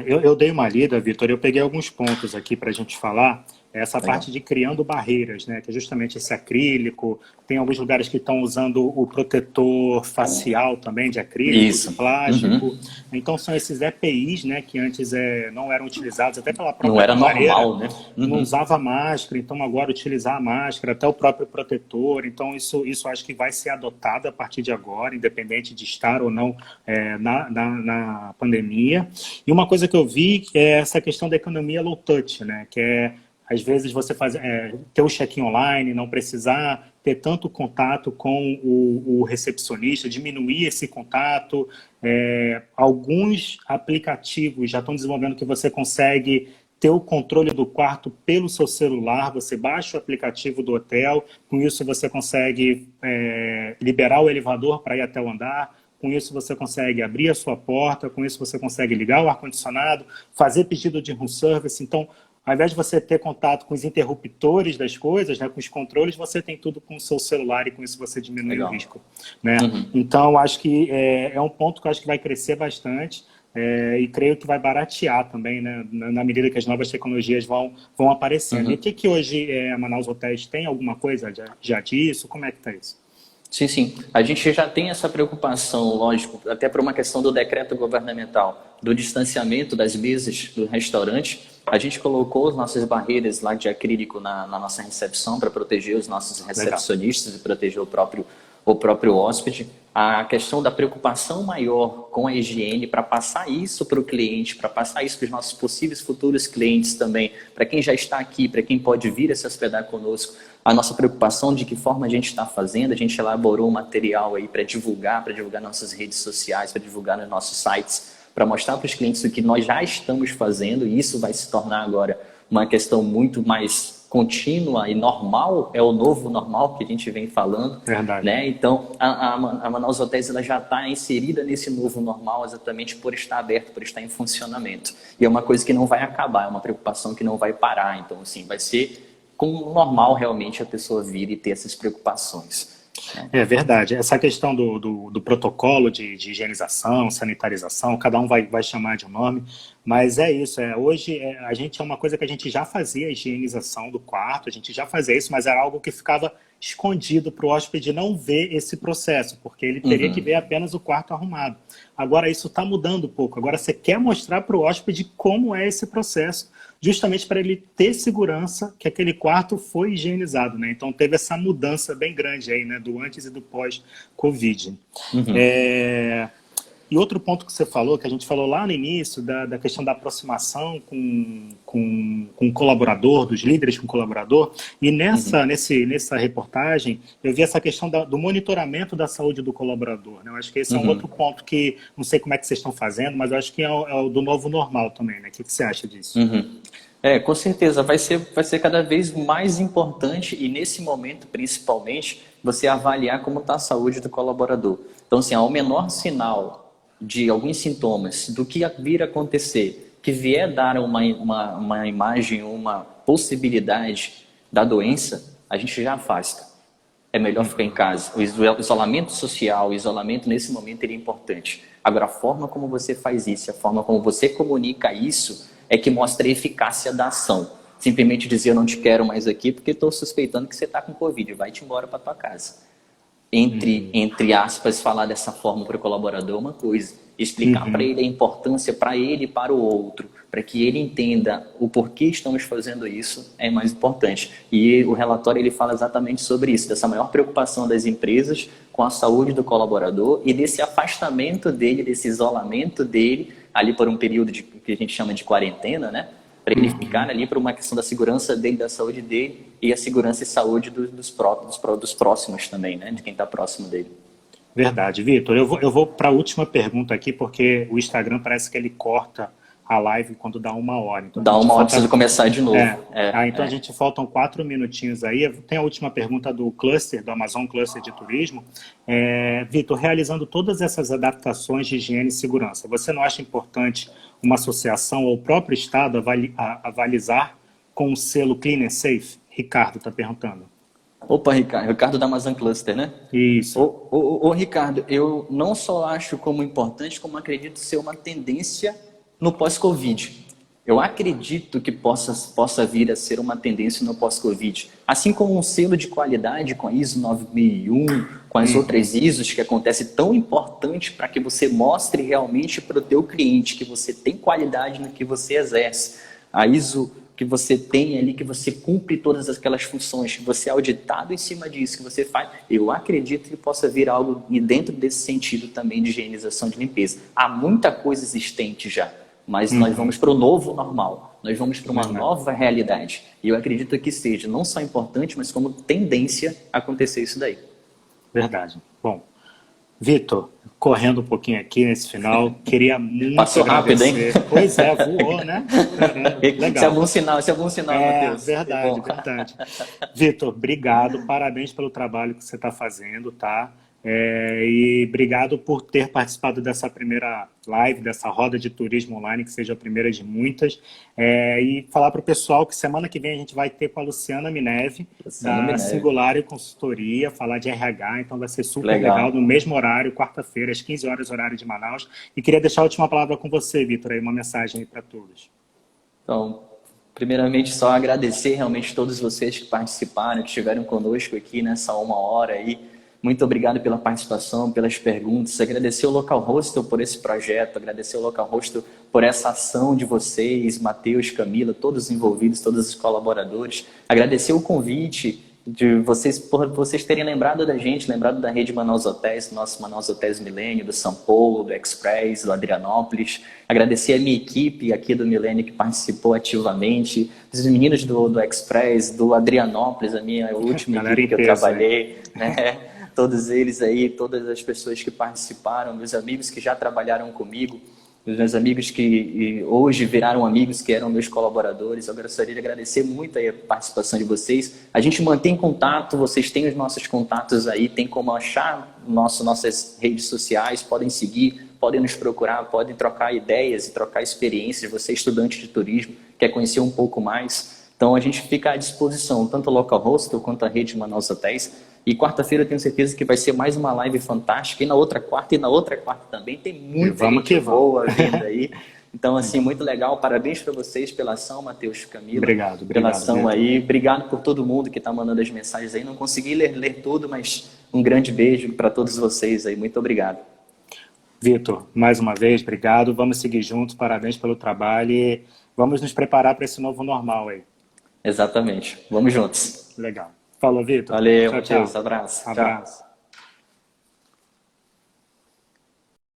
A: Eu dei uma lida, Vitor, eu peguei alguns pontos aqui para a gente falar. Essa
B: Legal.
A: parte de criando barreiras, né? Que é justamente esse acrílico. Tem alguns lugares que estão usando o protetor facial também, de acrílico, de
B: Isso.
A: plástico.
B: Uhum.
A: Então, são esses EPIs, né? Que antes não eram utilizados, até pela
B: Não
A: própria
B: era
A: camareira.
B: normal, né?
A: Não
B: Uhum.
A: usava máscara, então agora utilizar a máscara, até o próprio protetor. Então, isso acho que vai ser adotado a partir de agora, independente de estar ou não na pandemia. E uma coisa que eu vi é essa questão da economia low touch, né? Que é, às vezes, você ter o check-in online, não precisar ter tanto contato com o recepcionista, diminuir esse contato. Alguns aplicativos já estão desenvolvendo que você consegue ter o controle do quarto pelo seu celular, você baixa o aplicativo do hotel, com isso você consegue liberar o elevador para ir até o andar, com isso você consegue abrir a sua porta, com isso você consegue ligar o ar-condicionado, fazer pedido de room service. Então, ao invés de você ter contato com os interruptores das coisas, né, com os controles, você tem tudo com o seu celular e com isso você diminui o
B: Legal.
A: risco. Né?
B: Uhum.
A: Então, acho que é um ponto que eu acho que vai crescer bastante. E creio que vai baratear também, né, na medida que as novas tecnologias vão aparecendo. E o
B: Uhum.
A: que hoje a Manaus Hotéis tem alguma coisa já disso? Como é que está isso?
B: Sim, sim. A gente já tem essa preocupação, lógico, até por uma questão do decreto governamental, do distanciamento das mesas do restaurante. A gente colocou as nossas barreiras lá de acrílico na nossa recepção para proteger os nossos
A: Legal.
B: recepcionistas e proteger o próprio hóspede. A questão da preocupação maior com a higiene para passar isso para o cliente, para passar isso para os nossos possíveis futuros clientes também, para quem já está aqui, para quem pode vir a se hospedar conosco. A nossa preocupação de que forma a gente está fazendo, a gente elaborou um material aí para divulgar nossas redes sociais, para divulgar nos nossos sites, para mostrar para os clientes o que nós já estamos fazendo, e isso vai se tornar agora uma questão muito mais contínua e normal, é o novo normal que a gente vem falando.
A: Verdade.
B: Né? Então, a Manaus Hotéis ela já está inserida nesse novo normal exatamente por estar aberto, por estar em funcionamento. E é uma coisa que não vai acabar, é uma preocupação que não vai parar. Então, assim, vai ser como normal realmente a pessoa vir e ter essas preocupações. Né?
A: É verdade. Essa questão do protocolo de higienização, sanitarização, cada um vai chamar de um nome, mas é isso. Hoje a gente é uma coisa que a gente já fazia, a higienização do quarto, a gente já fazia isso, mas era algo que ficava escondido para o hóspede não ver esse processo, porque ele teria que ver apenas o quarto arrumado. Agora isso está mudando um pouco. Agora você quer mostrar para o hóspede como é esse processo, justamente para ele ter segurança que aquele quarto foi higienizado, né? Então teve essa mudança bem grande aí, né? Do antes e do pós-Covid.
B: Uhum.
A: E outro ponto que você falou, que a gente falou lá no início, da questão da aproximação com o colaborador, dos líderes com o colaborador, e nessa reportagem eu vi essa questão do monitoramento da saúde do colaborador, né? Eu acho que esse é um outro ponto que, não sei como é que vocês estão fazendo, mas eu acho que é o do novo normal também, né? O que você acha disso?
B: Com certeza, vai ser cada vez mais importante e nesse momento, principalmente, você avaliar como está a saúde do colaborador. Então, assim, ao menor sinal de alguns sintomas do que vir a acontecer, que vier dar uma imagem, uma possibilidade da doença, a gente já afasta. É melhor ficar em casa. O isolamento social, o isolamento nesse momento ele é importante. Agora, a forma como você faz isso, a forma como você comunica isso, é que mostra a eficácia da ação. Simplesmente dizer eu não te quero mais aqui porque estou suspeitando que você está com Covid, vai-te embora para tua casa. Entre aspas, falar dessa forma para o colaborador é uma coisa. Explicar para ele a importância para ele e para o outro, para que ele entenda o porquê estamos fazendo isso, é mais importante. E o relatório ele fala exatamente sobre isso, dessa maior preocupação das empresas com a saúde do colaborador e desse afastamento dele, desse isolamento dele, ali por um período que a gente chama de quarentena, né? Para ele ficar ali por uma questão da segurança dele, da saúde dele e a segurança e saúde dos próximos também, né? De quem está próximo dele.
A: Verdade, Vitor. Eu vou para a última pergunta aqui, porque o Instagram parece que ele corta a live quando dá 1 hora. Então,
B: dá 1 hora, precisa começar de novo.
A: Então a gente faltam 4 minutinhos aí. Tem a última pergunta do cluster, do Amazon Cluster de Turismo. Vitor, realizando todas essas adaptações de higiene e segurança, você não acha importante uma associação ou o próprio Estado avalizar com o selo Clean and Safe? Ricardo está perguntando.
B: Opa, Ricardo da Amazon Cluster, né?
A: Isso.
B: Ricardo, eu não só acho como importante, como acredito ser uma tendência no pós-Covid. Eu acredito que possa vir a ser uma tendência no pós-Covid. Assim como um selo de qualidade com a ISO 9001, com as outras ISOs que acontece tão importante para que você mostre realmente para o teu cliente que você tem qualidade no que você exerce. A ISO que você tem ali, que você cumpre todas aquelas funções, que você é auditado em cima disso, que você faz. Eu acredito que possa vir algo dentro desse sentido também de higienização de limpeza. Há muita coisa existente já, mas nós vamos para o novo normal, nós vamos para uma nova realidade. E eu acredito que seja não só importante, mas como tendência a acontecer isso daí.
A: Verdade. Bom, Vitor, correndo um pouquinho aqui nesse final, queria muito
B: Passou rápido, hein?
A: Pois é, voou, né? Legal.
B: Isso é bom sinal, Matheus.
A: Verdade. Vitor, obrigado, parabéns pelo trabalho que você está fazendo, tá? E obrigado por ter participado dessa primeira live, dessa roda de turismo online, que seja a primeira de muitas. E falar para o pessoal que semana que vem a gente vai ter com a Luciana Mineve, da Singular Consultoria, falar de RH, então vai ser super legal, no mesmo horário, quarta-feira, às 15 horas, horário de Manaus. E queria deixar a última palavra com você, Vitor, aí uma mensagem aí para todos.
B: Então, primeiramente, só agradecer realmente todos vocês que participaram, que estiveram conosco aqui nessa 1 hora aí. Muito obrigado pela participação, pelas perguntas. Agradecer ao Local Hostel por esse projeto, agradecer ao Local Hostel por essa ação de vocês, Matheus, Camila, todos os envolvidos, todos os colaboradores. Agradecer o convite de vocês, por vocês terem lembrado da gente, lembrado da rede Manaus Hotéis, do nosso Manaus Hotéis Milênio, do São Paulo, do Express, do Adrianópolis. Agradecer a minha equipe aqui do Milênio que participou ativamente, os meninos do Express, do Adrianópolis, a minha última equipe que eu trabalhei, né? Todos eles aí, todas as pessoas que participaram, meus amigos que já trabalharam comigo, os meus amigos que hoje viraram amigos, que eram meus colaboradores. Eu gostaria de agradecer muito aí a participação de vocês. A gente mantém contato, vocês têm os nossos contatos aí, tem como achar nossas redes sociais, podem seguir, podem nos procurar, podem trocar ideias e trocar experiências. Você, estudante de turismo, quer conhecer um pouco mais. Então, a gente fica à disposição, tanto o Local Hostel quanto a rede Manaus Hotéis. E quarta-feira eu tenho certeza que vai ser mais uma live fantástica. E na outra quarta também. Tem muita gente boa vindo aí. Então, assim, muito legal. Parabéns para vocês pela ação, Matheus, Camila.
A: Obrigado.
B: Pela ação aí. Obrigado por todo mundo que está mandando as mensagens aí. Não consegui ler tudo, mas um grande beijo para todos vocês aí. Muito obrigado.
A: Vitor, mais uma vez, obrigado. Vamos seguir juntos. Parabéns pelo trabalho e vamos nos preparar para esse novo normal aí.
B: Exatamente. Vamos juntos.
A: Legal. Falou, Vitor.
B: Valeu, Matheus. Abraço.
A: Abraço.
B: Tchau.